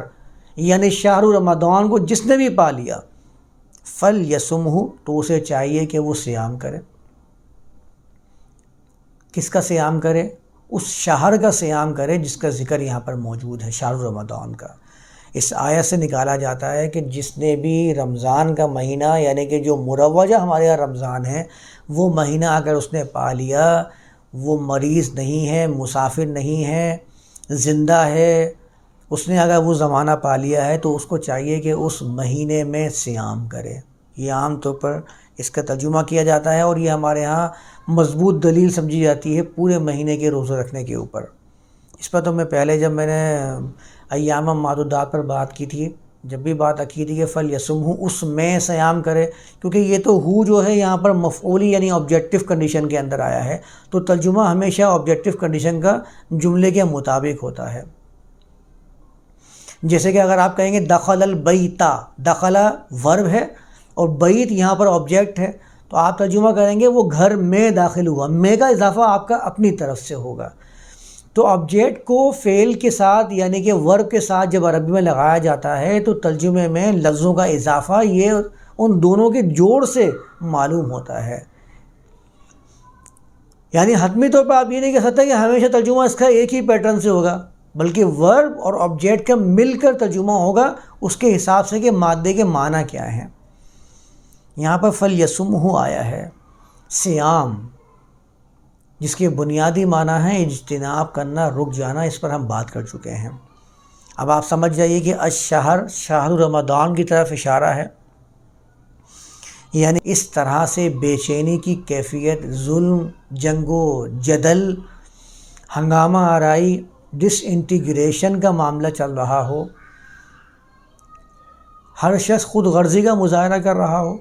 یعنی شہر رمضان کو جس نے بھی پا لیا، فلیصمہ، تو اسے چاہیے کہ وہ صیام کرے۔ کس کا صیام کرے؟ اس شہر کا صیام کرے جس کا ذکر یہاں پر موجود ہے، شہر رمضان کا۔ اس آیت سے نکالا جاتا ہے کہ جس نے بھی رمضان کا مہینہ، یعنی کہ جو مروجہ ہمارے یہاں رمضان ہے، وہ مہینہ اگر اس نے پا لیا، وہ مریض نہیں ہے، مسافر نہیں ہے، زندہ ہے، اس نے اگر وہ زمانہ پا لیا ہے تو اس کو چاہیے کہ اس مہینے میں صیام کرے۔ یہ عام طور پر اس کا ترجمہ کیا جاتا ہے، اور یہ ہمارے ہاں مضبوط دلیل سمجھی جاتی ہے پورے مہینے کے روزے رکھنے کے اوپر۔ اس پر تو میں پہلے جب میں نے ایام معدودات پر بات کی تھی، جب بھی بات کی تھی کہ فلیصمہ، اس میں صیام کرے، کیونکہ یہ تو ہو جو ہے یہاں پر مفعولی یعنی آبجیکٹیو کنڈیشن کے اندر آیا ہے، تو ترجمہ ہمیشہ آبجیکٹیو کنڈیشن کا جملے کے مطابق ہوتا ہے۔ جیسے کہ اگر آپ کہیں گے دخل البیت، دخل ورب ہے اور بیت یہاں پر آبجیکٹ ہے، تو آپ ترجمہ کریں گے وہ گھر میں داخل ہوا، میں کا اضافہ آپ کا اپنی طرف سے ہوگا۔ تو آبجیکٹ کو فعل کے ساتھ یعنی کہ ورب کے ساتھ جب عربی میں لگایا جاتا ہے تو ترجمے میں لفظوں کا اضافہ یہ ان دونوں کے جوڑ سے معلوم ہوتا ہے۔ یعنی حتمی طور پر آپ یہ نہیں کہہ سکتے کہ ہمیشہ ترجمہ اس کا ایک ہی پیٹرن سے ہوگا، بلکہ ورب اور آبجیکٹ کا مل کر ترجمہ ہوگا اس کے حساب سے کہ مادے کے معنی کیا ہیں۔ یہاں پر فلیصمہ آیا ہے، صیام، جس کے بنیادی معنی ہے اجتناب کرنا، رک جانا، اس پر ہم بات کر چکے ہیں۔ اب آپ سمجھ جائیے کہ الشہر، شہر رمضان کی طرف اشارہ ہے، یعنی اس طرح سے بے چینی کی کیفیت، ظلم، جنگ و جدل، ہنگامہ آرائی، ڈس انٹیگریشن کا معاملہ چل رہا ہو، ہر شخص خود غرضی کا مظاہرہ کر رہا ہو،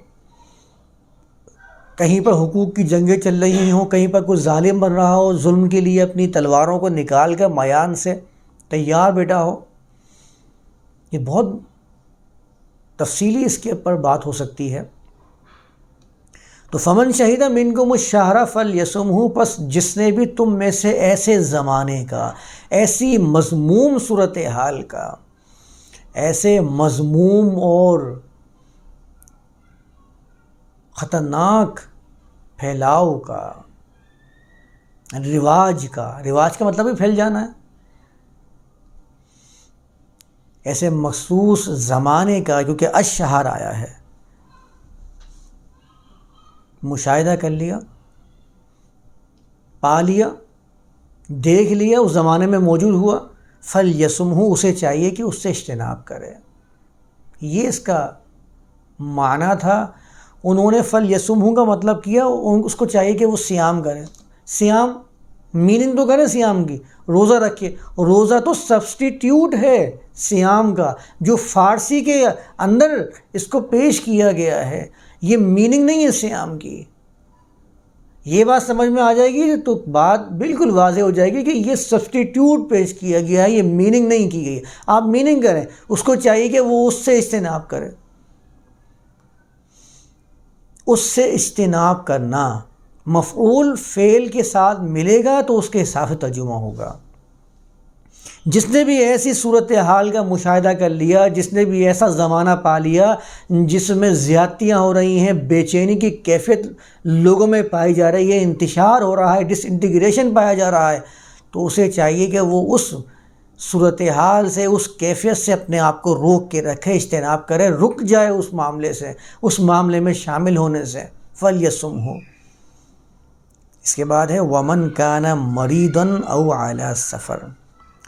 کہیں پر حقوق کی جنگیں چل رہی ہوں، کہیں پر کوئی ظالم بن رہا ہو، ظلم کے لیے اپنی تلواروں کو نکال کر میان سے تیار بیٹھا ہو۔ یہ بہت تفصیلی اس کے اوپر بات ہو سکتی ہے۔ تو فمن شہید منکم الشہر فلیصمہ، پس جس نے بھی تم میں سے ایسے زمانے کا، ایسی مذموم صورتحال کا، ایسے مذموم اور خطرناک پھیلاؤ کا، رواج کا مطلب ہی پھیل جانا ہے، ایسے مخصوص زمانے کا، کیونکہ الشہر آیا ہے، مشاہدہ کر لیا، پا لیا، دیکھ لیا، اس زمانے میں موجود ہوا، فَلْيَصُمْهُ، اسے چاہیے کہ اس سے اجتناب کرے۔ یہ اس کا معنی تھا۔ انہوں نے فَلْيَصُمْهُ کا مطلب کیا، اس کو چاہیے کہ وہ صیام کرے۔ صیام میننگ تو کرے صیام کی، روزہ رکھے۔ روزہ تو سبسٹیٹیوٹ ہے صیام کا، جو فارسی کے اندر اس کو پیش کیا گیا ہے، یہ میننگ نہیں ہے صیام کی۔ یہ بات سمجھ میں آ جائے گی تو بات بالکل واضح ہو جائے گی کہ یہ سبسٹیٹیوٹ پیش کیا گیا ہے، یہ میننگ نہیں کی گئی۔ آپ میننگ کریں، اس کو چاہیے کہ وہ اس سے اجتناب کرے۔ اس سے اجتناب کرنا مفعول فعل کے ساتھ ملے گا تو اس کے حساب سے ترجمہ ہوگا۔ جس نے بھی ایسی صورتحال کا مشاہدہ کر لیا، جس نے بھی ایسا زمانہ پا لیا جس میں زیادتیاں ہو رہی ہیں، بے چینی کی کیفیت لوگوں میں پائی جا رہی ہے، انتشار ہو رہا ہے، ڈس انٹیگریشن پایا جا رہا ہے، تو اسے چاہیے کہ وہ اس صورتحال سے، اس کیفیت سے اپنے آپ کو روک کے رکھے، اجتناب کرے، رک جائے اس معاملے سے، اس معاملے میں شامل ہونے سے۔ فَلْيَصُمْهُ۔ اس کے بعد ہے وَمَنْ كَانَ مَرِيضًا أَوْ عَلَى سَفَرٍ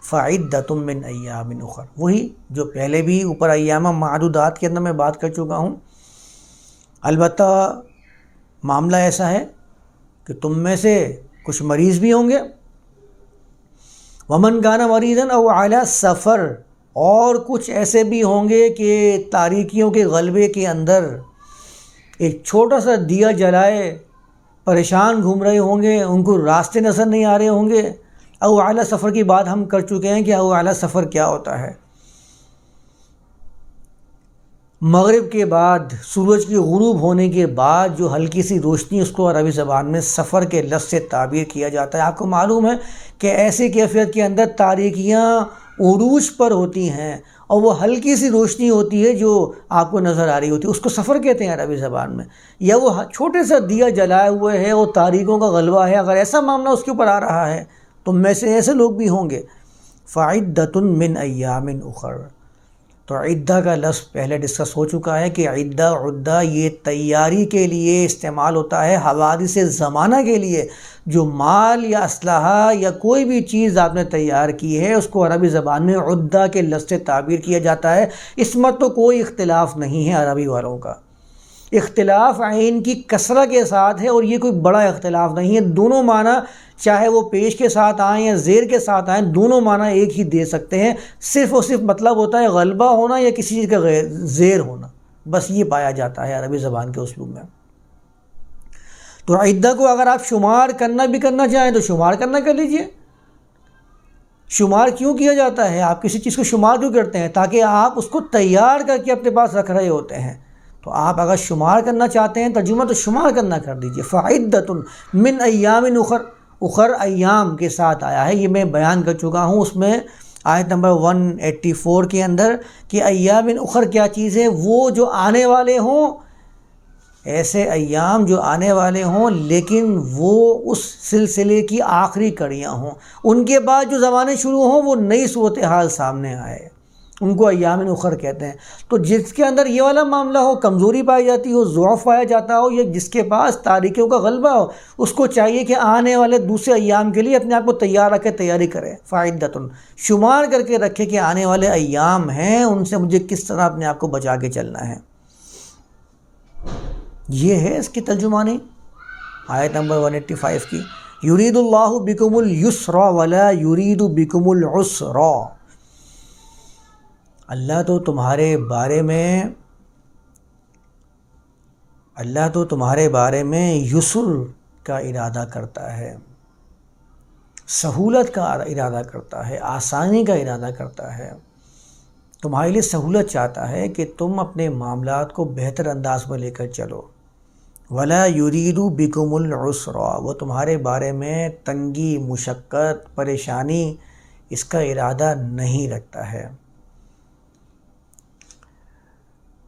فَعِدَّةٌ مِّنْ أَيَّامٍ أُخَرَ۔ وہی جو پہلے بھی اوپر ایام معدودات کے اندر میں بات کر چکا ہوں۔ البتہ معاملہ ایسا ہے کہ تم میں سے کچھ مریض بھی ہوں گے، وَمَنْ كَانَ مَرِيضًا أَوْ عَلَى سَفَرٍ، اور کچھ ایسے بھی ہوں گے کہ تاریکیوں کے غلبے کے اندر ایک چھوٹا سا دیا جلائے پریشان گھوم رہے ہوں گے، ان کو راستے نظر نہیں آ رہے ہوں گے۔ او اعلیٰ سفر کی بات ہم کر چکے ہیں کہ او اعلیٰ سفر کیا ہوتا ہے۔ مغرب کے بعد، سورج کی غروب ہونے کے بعد جو ہلکی سی روشنی، اس کو عربی زبان میں سفر کے لفظ سے تعبیر کیا جاتا ہے۔ آپ کو معلوم ہے کہ ایسی کیفیت کے اندر تاریکیاں عروج پر ہوتی ہیں اور وہ ہلکی سی روشنی ہوتی ہے جو آپ کو نظر آ رہی ہوتی ہے، اس کو سفر کہتے ہیں عربی زبان میں۔ یا وہ چھوٹے سا دیا جلائے ہوئے ہے اور تاریکوں کا غلبہ ہے، اگر ایسا معاملہ اس کے اوپر آ رہا ہے تو میں سے ایسے لوگ بھی ہوں گے۔ فَعِدَّةٌ مِّنْ أَيَّامٍ أُخَرَ، تو عدہ کا لفظ پہلے ڈسکس ہو چکا ہے کہ عدہ یہ تیاری کے لیے استعمال ہوتا ہے، حوادث زمانہ کے لیے۔ جو مال یا اسلحہ یا کوئی بھی چیز آپ نے تیار کی ہے، اس کو عربی زبان میں عدہ کے لفظ سے تعبیر کیا جاتا ہے۔ اس میں تو کوئی اختلاف نہیں ہے عربی والوں کا، اختلاف عین کی کسرہ کے ساتھ ہے، اور یہ کوئی بڑا اختلاف نہیں ہے۔ دونوں معنی چاہے وہ پیش کے ساتھ آئیں یا زیر کے ساتھ آئیں، دونوں معنی ایک ہی دے سکتے ہیں۔ صرف اور صرف مطلب ہوتا ہے غلبہ ہونا یا کسی چیز کا زیر ہونا، بس یہ پایا جاتا ہے عربی زبان کے اسلوب میں۔ تو عدہ کو اگر آپ شمار کرنا بھی کرنا چاہیں تو شمار کرنا کر لیجئے۔ شمار کیوں کیا جاتا ہے؟ آپ کسی چیز کو شمار کیوں کرتے ہیں؟ تاکہ آپ اس کو تیار کر کے اپنے پاس رکھ رہے ہوتے ہیں۔ تو آپ اگر شمار کرنا چاہتے ہیں ترجمہ، تو شمار کرنا کر دیجئے۔ فَعِدَّةٌ مِّنْ أَيَّامٍ أُخَرَ، اخر ایام کے ساتھ آیا ہے، یہ میں بیان کر چکا ہوں اس میں آیت نمبر 184 کے اندر کہ ایام اخر کیا چیز ہے؟ وہ جو آنے والے ہوں، ایسے ایام جو آنے والے ہوں لیکن وہ اس سلسلے کی آخری کڑیاں ہوں، ان کے بعد جو زمانے شروع ہوں وہ نئی صورتحال سامنے آئے، ان کو ایام اخر کہتے ہیں۔ تو جس کے اندر یہ والا معاملہ ہو، کمزوری پائی جاتی ہو، ضعف پایا جاتا ہو، یا جس کے پاس تاریکیوں کا غلبہ ہو، اس کو چاہیے کہ آنے والے دوسرے ایام کے لیے اپنے آپ کو تیار رکھے، تیاری کرے۔ فَعِدَّةٌ، شمار کر کے رکھے کہ آنے والے ایام ہیں، ان سے مجھے کس طرح اپنے آپ کو بچا کے چلنا ہے۔ یہ ہے اس کی ترجمانی آیت نمبر 185 کی۔ یرید اللہ بکم اليسر ولا یرید بکم العسر، اللہ تو تمہارے بارے میں یسر کا ارادہ کرتا ہے، سہولت کا ارادہ کرتا ہے، آسانی کا ارادہ کرتا ہے، تمہارے لیے سہولت چاہتا ہے کہ تم اپنے معاملات کو بہتر انداز میں لے کر چلو۔ ولا یرید بکم العسر، وہ تمہارے بارے میں تنگی، مشقت، پریشانی اس کا ارادہ نہیں رکھتا ہے۔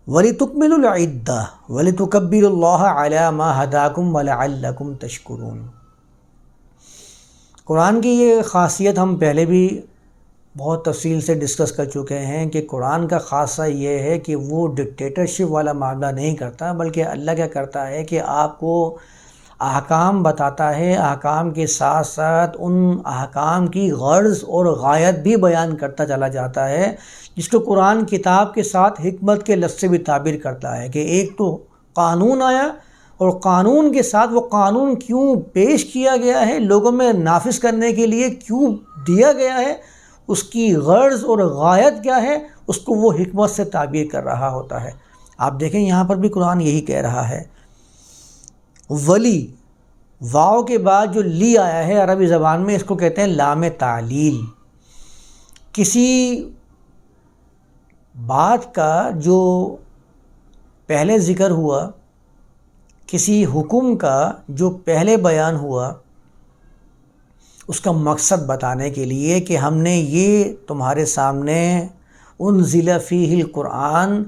وَلِتُكْمِلُوا الْعِدَّةَ وَلِتُكَبِّرُوا اللَّهَ عَلَى مَا هَدَاكُمْ وَلَعَلَّكُمْ تَشْكُرُونَ۔ قرآن کی یہ خاصیت ہم پہلے بھی بہت تفصیل سے ڈسکس کر چکے ہیں کہ قرآن کا خاصہ یہ ہے کہ وہ ڈکٹیٹرشپ والا معاملہ نہیں کرتا، بلکہ اللہ کیا کرتا ہے کہ آپ کو احکام بتاتا ہے، احکام کے ساتھ ساتھ ان احکام کی غرض اور غایت بھی بیان کرتا چلا جاتا ہے، جس کو قرآن کتاب کے ساتھ حکمت کے لفظ سے بھی تعبیر کرتا ہے کہ ایک تو قانون آیا، اور قانون کے ساتھ وہ قانون کیوں پیش کیا گیا ہے، لوگوں میں نافذ کرنے کے لیے کیوں دیا گیا ہے، اس کی غرض اور غایت کیا ہے، اس کو وہ حکمت سے تعبیر کر رہا ہوتا ہے۔ آپ دیکھیں یہاں پر بھی قرآن یہی کہہ رہا ہے، ولی، واو کے بعد جو لی آیا ہے عربی زبان میں اس کو کہتے ہیں لام تعلیل۔ کسی بات کا جو پہلے ذکر ہوا، کسی حکم کا جو پہلے بیان ہوا، اس کا مقصد بتانے کے لیے کہ ہم نے یہ تمہارے سامنے انزل فیہ القرآن،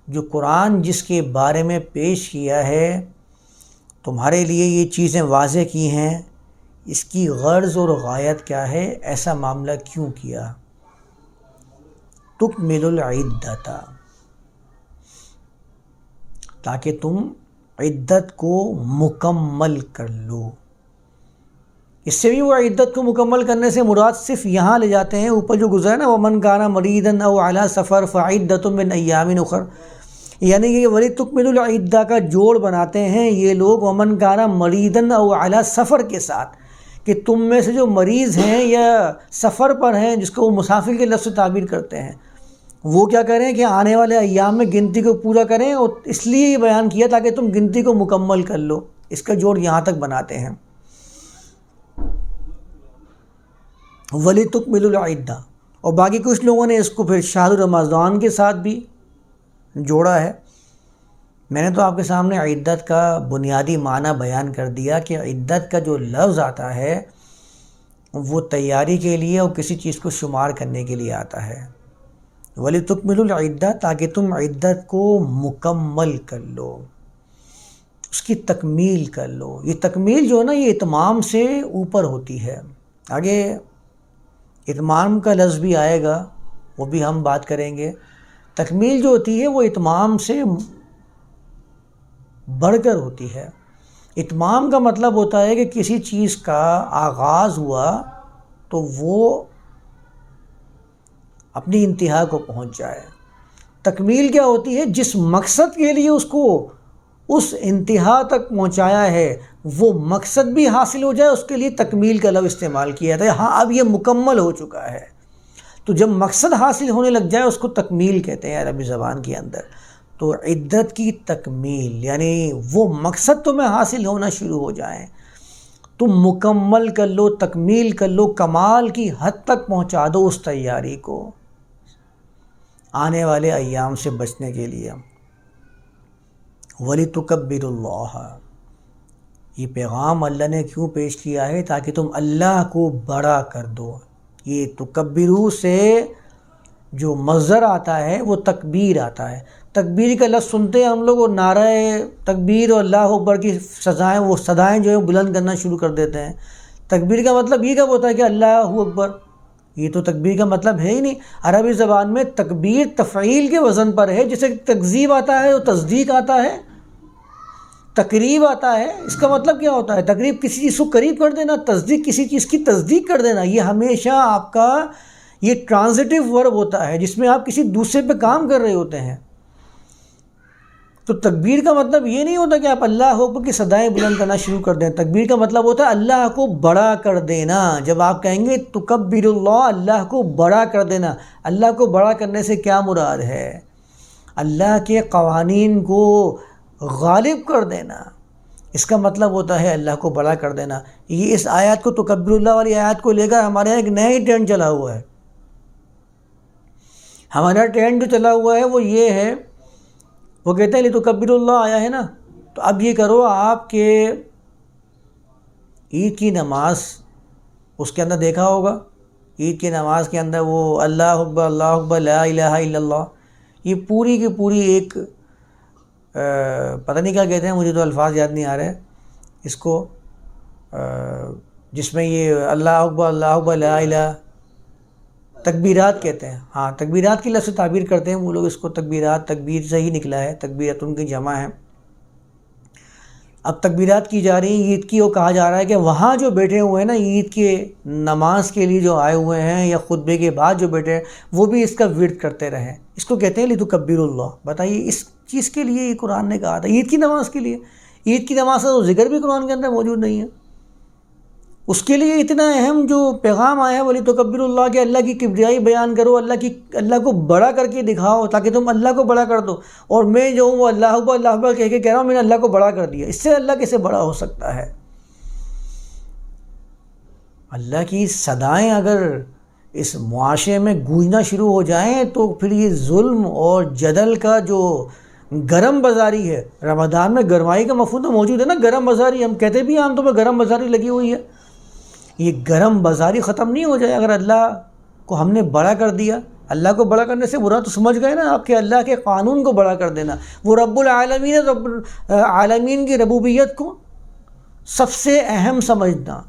جو قرآن جس کے بارے میں پیش کیا ہے، تمہارے لیے یہ چیزیں واضح کی ہیں، اس کی غرض اور غایت کیا ہے، ایسا معاملہ کیوں کیا؟ تکمل العدۃ، تاکہ تم عدت کو مکمل کر لو۔ اس سے بھی وہ عدت کو مکمل کرنے سے مراد صرف یہاں لے جاتے ہیں، اوپر جو گزرا نا وَمَنْ كَانَ مَرِيضًا أَوْ عَلَى سَفَرٍ فَعِدَّةٌ مِّنْ أَيَّامٍ أُخَرَ، یعنی کہ وَلِتُكْمِلُوا الْعِدَّۃَ کا جوڑ بناتے ہیں یہ لوگ وَمَنْ كَانَ مَرِيضًا أَوْ عَلَى سَفَر کے ساتھ، کہ تم میں سے جو مریض ہیں یا سفر پر ہیں، جس کو وہ مسافر کے لفظ سے تعبیر کرتے ہیں، وہ کیا کریں کہ آنے والے ایام میں گنتی کو پورا کریں، اور اس لیے یہ بیان کیا تاکہ تم گنتی کو مکمل کر لو۔ اس کا جوڑ یہاں تک بناتے ہیں وَلِتُكْمِلُوا الْعِدَّۃَ، اور باقی کچھ لوگوں نے اس کو پھر شہر رمضان کے ساتھ بھی جوڑا ہے۔ میں نے تو آپ کے سامنے عدت کا بنیادی معنی بیان کر دیا کہ عدت کا جو لفظ آتا ہے وہ تیاری کے لیے اور کسی چیز کو شمار کرنے کے لیے آتا ہے۔ وَلِتُكْمِلُوا الْعِدَّۃَ، تاکہ تم عدت کو مکمل کر لو، اس کی تکمیل کر لو۔ یہ تکمیل جو ہے نا، یہ اتمام سے اوپر ہوتی ہے۔ آگے اتمام کا لفظ بھی آئے گا، وہ بھی ہم بات کریں گے۔ تکمیل جو ہوتی ہے وہ اتمام سے بڑھ کر ہوتی ہے۔ اتمام کا مطلب ہوتا ہے کہ کسی چیز کا آغاز ہوا تو وہ اپنی انتہا کو پہنچ جائے۔ تکمیل کیا ہوتی ہے؟ جس مقصد کے لیے اس کو اس انتہا تک پہنچایا ہے وہ مقصد بھی حاصل ہو جائے، اس کے لیے تکمیل کا لفظ استعمال کیا جاتا ہے۔ ہاں اب یہ مکمل ہو چکا ہے، تو جب مقصد حاصل ہونے لگ جائے اس کو تکمیل کہتے ہیں عربی زبان کے اندر۔ تو عدت کی تکمیل یعنی وہ مقصد تمہیں حاصل ہونا شروع ہو جائیں، تم مکمل کر لو، تکمیل کر لو، کمال کی حد تک پہنچا دو اس تیاری کو آنے والے ایام سے بچنے کے لیے۔ وَلِتُكَبِّرُوا اللَّهَ، یہ پیغام اللہ نے کیوں پیش کیا ہے؟ تاکہ تم اللہ کو بڑا کر دو۔ یہ تکبرو سے جو مصدر آتا ہے وہ تکبیر آتا ہے۔ تکبیر کا لفظ سنتے ہیں ہم لوگ اور نعرہ تکبیر اور اللہ اکبر کی سزائیں، وہ صدائیں جو ہے بلند کرنا شروع کر دیتے ہیں۔ تکبیر کا مطلب یہ کب ہوتا ہے کہ اللہ اکبر؟ یہ تو تکبیر کا مطلب ہے ہی نہیں۔ عربی زبان میں تکبیر تفعیل کے وزن پر ہے، جیسے تکذیب آتا ہے اور تصدیق آتا ہے، تقریب آتا ہے۔ اس کا مطلب کیا ہوتا ہے؟ تقریب کسی چیز کو قریب کر دینا، تصدیق کسی چیز کی تصدیق کر دینا۔ یہ ہمیشہ آپ کا یہ ٹرانزٹیو ورب ہوتا ہے جس میں آپ کسی دوسرے پہ کام کر رہے ہوتے ہیں۔ تو تکبیر کا مطلب یہ نہیں ہوتا کہ آپ اللہ اکبر کی صدائیں بلند کرنا شروع کر دیں۔ تکبیر کا مطلب ہوتا ہے اللہ کو بڑا کر دینا۔ جب آپ کہیں گے تکبر اللہ، اللہ کو بڑا کر دینا، اللہ کو بڑا کرنے سے کیا مراد ہے؟ اللہ کے قوانین کو غالب کر دینا، اس کا مطلب ہوتا ہے اللہ کو بڑا کر دینا۔ یہ اس آیات کو، تکبر اللہ والی آیات کو لے کر ہمارے یہاں ایک نیا ہی ٹرینڈ چلا ہوا ہے۔ ہمارا ٹرینڈ جو چلا ہوا ہے وہ یہ ہے، وہ کہتے ہیں لتکبر اللہ آیا ہے نا، تو اب یہ کرو آپ کے عید کی نماز، اس کے اندر دیکھا ہوگا عید کی نماز کے اندر وہ اللہ اکبر لا الہ الا اللہ، یہ پوری کی پوری ایک پتہ نہیں کیا کہتے ہیں، مجھے تو الفاظ یاد نہیں آ رہے اس کو، جس میں یہ اللہ اکبر لا الہ تکبیرات کہتے ہیں، ہاں تکبیرات کی لفظ سے تعبیر کرتے ہیں وہ لوگ اس کو، تکبیرات تکبیر سے ہی نکلا ہے، تکبیرات ان کی جمع ہے۔ اب تکبیرات کی جا رہی ہیں عید کی، وہ کہا جا رہا ہے کہ وہاں جو بیٹھے ہوئے ہیں نا عید کے نماز کے لیے جو آئے ہوئے ہیں یا خطبے کے بعد جو بیٹھے ہیں وہ بھی اس کا ورد کرتے رہیں، اس کو کہتے ہیں لتکبروا اللہ۔ بتائیے اس چیز کے لیے یہ قرآن نے کہا تھا، عید کی نماز کے لیے؟ عید کی نماز کا تو ذکر بھی قرآن کے اندر موجود نہیں ہے، اس کے لیے اتنا اہم جو پیغام آیا ہے وَلِتُكَبِّرُوا اللَّهَ کہ اللہ کی کبریائی بیان کرو، اللہ کو بڑا کر کے دکھاؤ تاکہ تم اللہ کو بڑا کر دو، اور میں جو ہوں وہ اللہ اکبر کہہ کے کہہ رہا ہوں میں نے اللہ کو بڑا کر دیا، اس سے اللہ کیسے بڑا ہو سکتا ہے؟ اللہ کی صدائیں اگر اس معاشرے میں گونجنا شروع ہو جائیں تو پھر یہ ظلم اور جدل کا جو گرم بازاری ہے، رمضان میں گرمائی کا مفہوم تو موجود ہے نا، گرم بازاری ہم کہتے بھی عام طور پر گرم بازاری لگی ہوئی ہے، یہ گرم بازاری ختم نہیں ہو جائے اگر اللہ کو ہم نے بڑا کر دیا۔ اللہ کو بڑا کرنے سے برا تو سمجھ گئے نا آپ کہ اللہ کے قانون کو بڑا کر دینا، وہ رب العالمین ہے، رب العالمین کی ربوبیت کو سب سے اہم سمجھنا،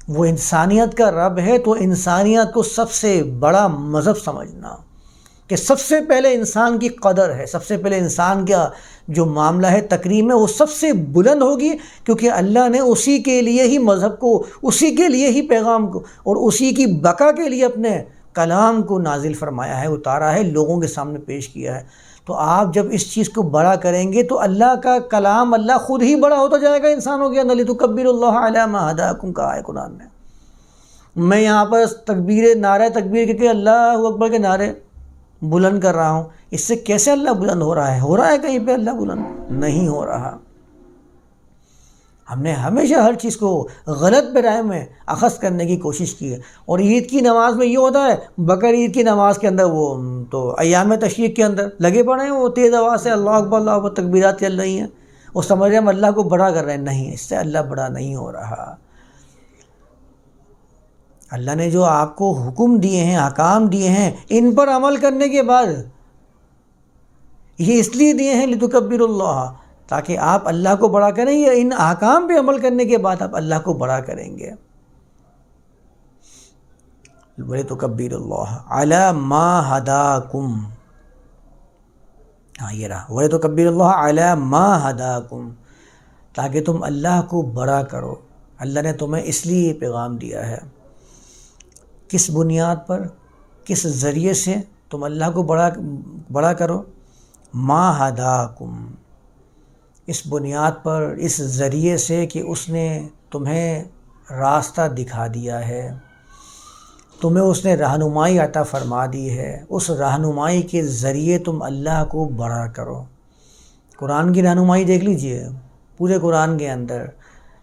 وہ انسانیت کا رب ہے تو انسانیت کو سب سے بڑا مذہب سمجھنا کہ سب سے پہلے انسان کی قدر ہے، سب سے پہلے انسان کا جو معاملہ ہے تکریم ہے وہ سب سے بلند ہوگی، کیونکہ اللہ نے اسی کے لیے ہی مذہب کو، اسی کے لیے ہی پیغام کو اور اسی کی بقا کے لیے اپنے کلام کو نازل فرمایا ہے، اتارا ہے، لوگوں کے سامنے پیش کیا ہے۔ تو آپ جب اس چیز کو بڑا کریں گے تو اللہ کا کلام اللہ خود ہی بڑا ہوتا جائے گا انسانوں کے اندر۔ لِتُكَبِّرُوا اللَّهَ عَلَىٰ مَا هَدَاكُمْ کہا ہے قرآن میں۔ میں یہاں پر نعرہ تکبیر کہ اللہ اکبر کے نعرے بلند کر رہا ہوں، اس سے کیسے اللہ بلند ہو رہا ہے؟ ہو رہا ہے کہیں پہ اللہ بلند؟ نہیں ہو رہا۔ ہم نے ہمیشہ ہر چیز کو غلط پیرائے میں اخذ کرنے کی کوشش کی ہے، اور عید کی نماز میں یہ ہوتا ہے، بقر عید کی نماز کے اندر وہ تو ایام تشریق کے اندر لگے پڑے ہیں، وہ تیز آواز سے اللہ اکبر تکبیرات چل رہی ہیں، وہ سمجھ رہے ہیں ہم اللہ کو بڑا کر رہے ہیں، نہیں، اس سے اللہ بڑا نہیں ہو رہا۔ اللہ نے جو آپ کو حکم دیے ہیں، احکام دیے ہیں، ان پر عمل کرنے کے بعد یہ اس لیے دیے ہیں لِتُكَبِّرُوا اللَّهَ تاکہ آپ اللہ کو بڑا کریں، یا ان احکام پہ عمل کرنے کے بعد آپ اللہ کو بڑا کریں گے۔ وَلِتُكَبِّرُوا اللَّهَ عَلَىٰ مَا هَدَاكُمْ، ہاں یہ رہا، وَلِتُكَبِّرُوا اللَّهَ عَلَىٰ مَا هَدَاكُمْ تاکہ تم اللہ کو بڑا کرو۔ اللہ نے تمہیں اس لیے یہ پیغام دیا ہے، کس بنیاد پر، کس ذریعے سے تم اللہ کو بڑا کرو؟ ما ہداکم، اس بنیاد پر، اس ذریعے سے کہ اس نے تمہیں راستہ دکھا دیا ہے، تمہیں اس نے رہنمائی عطا فرما دی ہے، اس رہنمائی کے ذریعے تم اللہ کو بڑا کرو۔ قرآن کی رہنمائی دیکھ لیجئے، پورے قرآن کے اندر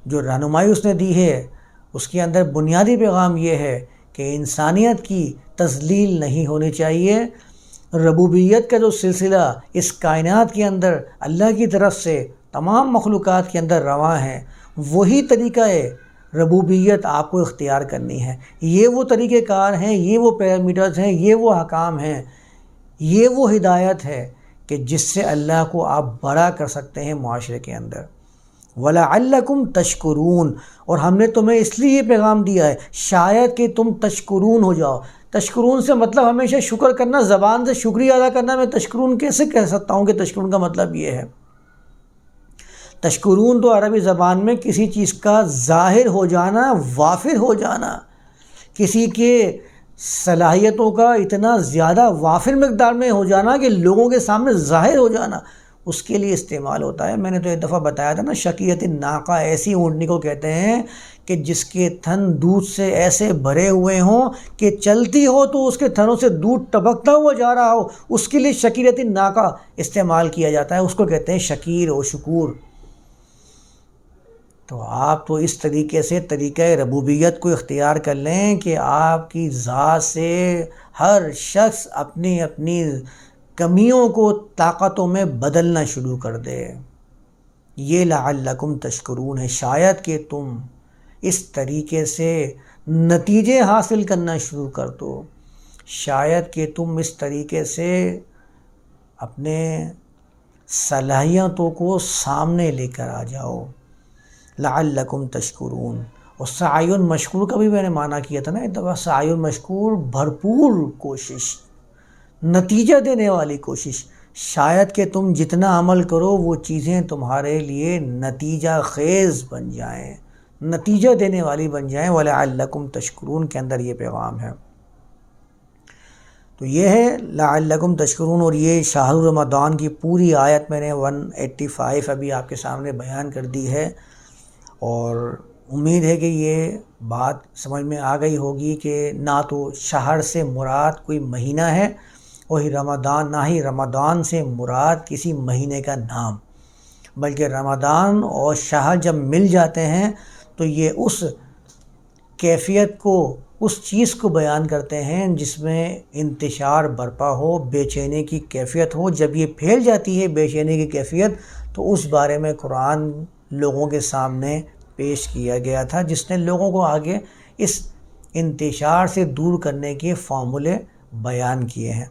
جو رہنمائی اس نے دی ہے اس کے اندر بنیادی پیغام یہ ہے کہ انسانیت کی تذلیل نہیں ہونی چاہیے، ربوبیت کا جو سلسلہ اس کائنات کے اندر اللہ کی طرف سے تمام مخلوقات کے اندر رواں ہے، وہی طریقہ ربوبیت آپ کو اختیار کرنی ہے۔ یہ وہ طریقہ کار ہیں، یہ وہ پیرامیٹرز ہیں، یہ وہ احکام ہیں، یہ وہ ہدایت ہے کہ جس سے اللہ کو آپ بڑا کر سکتے ہیں معاشرے کے اندر۔ وَلَعَلَّكُمْ تَشْكُرُونَ، اور ہم نے تمہیں اس لیے یہ پیغام دیا ہے شاید کہ تم تشکرون ہو جاؤ۔ تشکرون سے مطلب ہمیشہ شکر کرنا، زبان سے شکریہ ادا کرنا۔ میں تشکرون کیسے کہہ سکتا ہوں کہ تشکرون کا مطلب یہ ہے؟ تشکرون تو عربی زبان میں کسی چیز کا ظاہر ہو جانا، وافر ہو جانا، کسی کے صلاحیتوں کا اتنا زیادہ وافر مقدار میں ہو جانا کہ لوگوں کے سامنے ظاہر ہو جانا، اس کے لیے استعمال ہوتا ہے۔ میں نے تو ایک دفعہ بتایا تھا نا، شکیت الناقہ ایسی اونٹنی کو کہتے ہیں کہ جس کے تھن دودھ سے ایسے بھرے ہوئے ہوں کہ چلتی ہو تو اس کے تھنوں سے دودھ ٹپکتا ہوا جا رہا ہو، اس کے لیے شکیت الناقہ استعمال کیا جاتا ہے، اس کو کہتے ہیں شکیر و شکور۔ تو آپ تو اس طریقے سے طریقہ ربوبیت کو اختیار کر لیں کہ آپ کی ذات سے ہر شخص اپنی اپنی کمیوں کو طاقتوں میں بدلنا شروع کر دے۔ یہ لعلکم تشکرون ہے، شاید کہ تم اس طریقے سے نتیجے حاصل کرنا شروع کر دو، شاید کہ تم اس طریقے سے اپنے صلاحیتوں کو سامنے لے کر آ جاؤ۔ لعلکم تشکرون، اور سعی مشکور کا بھی میں نے معنی کیا تھا نا ایک دفعہ، سعی مشکور بھرپور کوشش، نتیجہ دینے والی کوشش، شاید کہ تم جتنا عمل کرو وہ چیزیں تمہارے لیے نتیجہ خیز بن جائیں، نتیجہ دینے والی بن جائیں، وَلَعَلَّكُمْ تَشْكُرُونَ کے اندر یہ پیغام ہے۔ تو یہ ہے لعلکم تشکرون، اور یہ شہر رمضان کی پوری آیت میں نے 185 ابھی آپ کے سامنے بیان کر دی ہے، اور امید ہے کہ یہ بات سمجھ میں آ گئی ہوگی کہ نہ تو شہر سے مراد کوئی مہینہ ہے اور رمضان، نہ ہی رمضان سے مراد کسی مہینے کا نام، بلکہ رمضان اور شہر جب مل جاتے ہیں تو یہ اس کیفیت کو، اس چیز کو بیان کرتے ہیں جس میں انتشار برپا ہو، بے چینی کی کیفیت ہو۔ جب یہ پھیل جاتی ہے بے چینی کی کیفیت، تو اس بارے میں قرآن لوگوں کے سامنے پیش کیا گیا تھا، جس نے لوگوں کو آگے اس انتشار سے دور کرنے کے فارمولے بیان کیے ہیں۔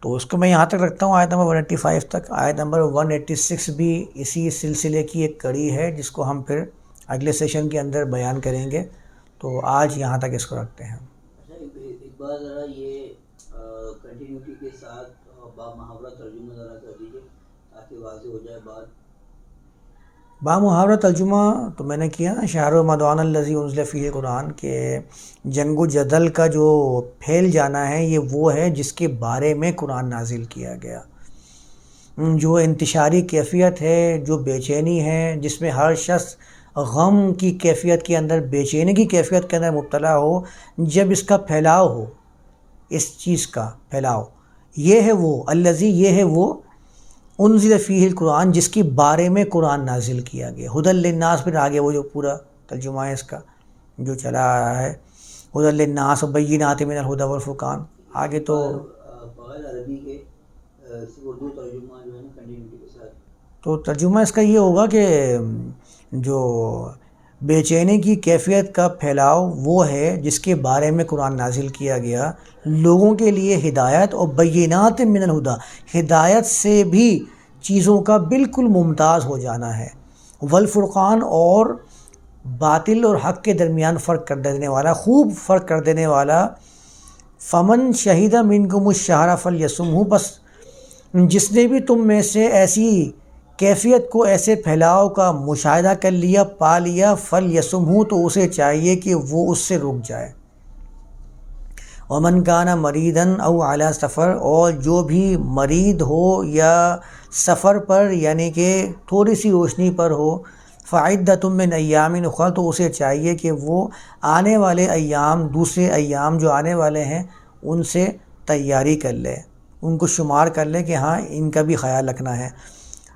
تو اس کو میں یہاں تک رکھتا ہوں، آیت نمبر 185 تک۔ آیت نمبر 186 بھی اسی سلسلے کی ایک کڑی ہے جس کو ہم پھر اگلے سیشن کے اندر بیان کریں گے، تو آج یہاں تک اس کو رکھتے ہیں۔ اچھا ایک بار ذرا یہ کنٹینیوٹی کے ساتھ با محاورہ ترجمہ ذرا کر دیجیے تاکہ واضح ہو جائے بات۔ با محاورہ ترجمہ تو میں نے کیا نا، شہر رمضان الذی انزل فیہ القرآن، کہ جنگ و جدل کا جو پھیل جانا ہے یہ وہ ہے جس کے بارے میں قرآن نازل کیا گیا، جو انتشاری کیفیت ہے، جو بے چینی ہے، جس میں ہر شخص غم کی کیفیت کے اندر، بے چینی کی کیفیت کے اندر مبتلا ہو، جب اس کا پھیلاؤ ہو، اس چیز کا پھیلاؤ، یہ ہے وہ الذی، یہ ہے وہ انزل فیہ القرآن جس کے بارے میں قرآن نازل کیا گیا۔ ہدی للناس، پھر آگے وہ جو پورا ترجمہ ہے اس کا جو چلا آیا ہے، ہدی للناس وبینات من الہدی والفرقان، آگے تو بغیر عربی کے اردو ترجمہ جو ہے نا کنٹینیوٹی کے ساتھ، تو ترجمہ اس کا یہ ہوگا کہ جو بے چینی کی کیفیت کا پھیلاؤ وہ ہے جس کے بارے میں قرآن نازل کیا گیا، لوگوں کے لیے ہدایت، اور بینات من الہدی، ہدایت سے بھی چیزوں کا بالکل ممتاز ہو جانا ہے، والفرقان، اور باطل اور حق کے درمیان فرق کر دینے والا، خوب فرق کر دینے والا، فمن شہید منکم الشہر فلیصمہ، بس جس نے بھی تم میں سے ایسی کیفیت کو، ایسے پھیلاؤ کا مشاہدہ کر لیا، پا لیا، فلیصمہ، تو اسے چاہیے کہ وہ اس سے رک جائے۔ ومن کان مریضا او علی سفر، اور جو بھی مریض ہو یا سفر پر، یعنی کہ تھوڑی سی روشنی پر ہو، فعدۃ من ایام اخر، تو اسے چاہیے کہ وہ آنے والے ایام، دوسرے ایام جو آنے والے ہیں ان سے تیاری کر لے، ان کو شمار کر لے کہ ہاں ان کا بھی خیال رکھنا ہے۔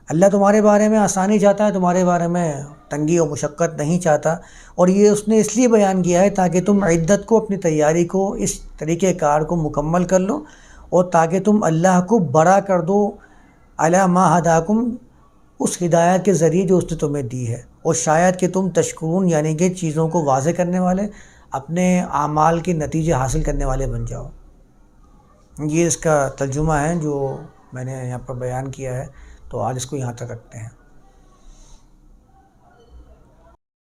اللہ تمہارے بارے میں آسانی چاہتا ہے، تمہارے بارے میں تنگی و مشقت نہیں چاہتا، اور یہ اس نے اس لیے بیان کیا ہے تاکہ تم عدت کو، اپنی تیاری کو، اس طریقہ کار کو مکمل کر لو، اور تاکہ تم اللہ کو بڑا کر دو علی ما ہداکم، اس ہدایت کے ذریعے جو اس نے تمہیں دی ہے، اور شاید کہ تم تشکرون، یعنی کہ چیزوں کو واضح کرنے والے، اپنے اعمال کے نتیجے حاصل کرنے والے بن جاؤ۔ یہ اس کا ترجمہ ہے جو میں نے یہاں پر بیان کیا ہے، تو آج اس کو یہاں تک رکھتے ہیں۔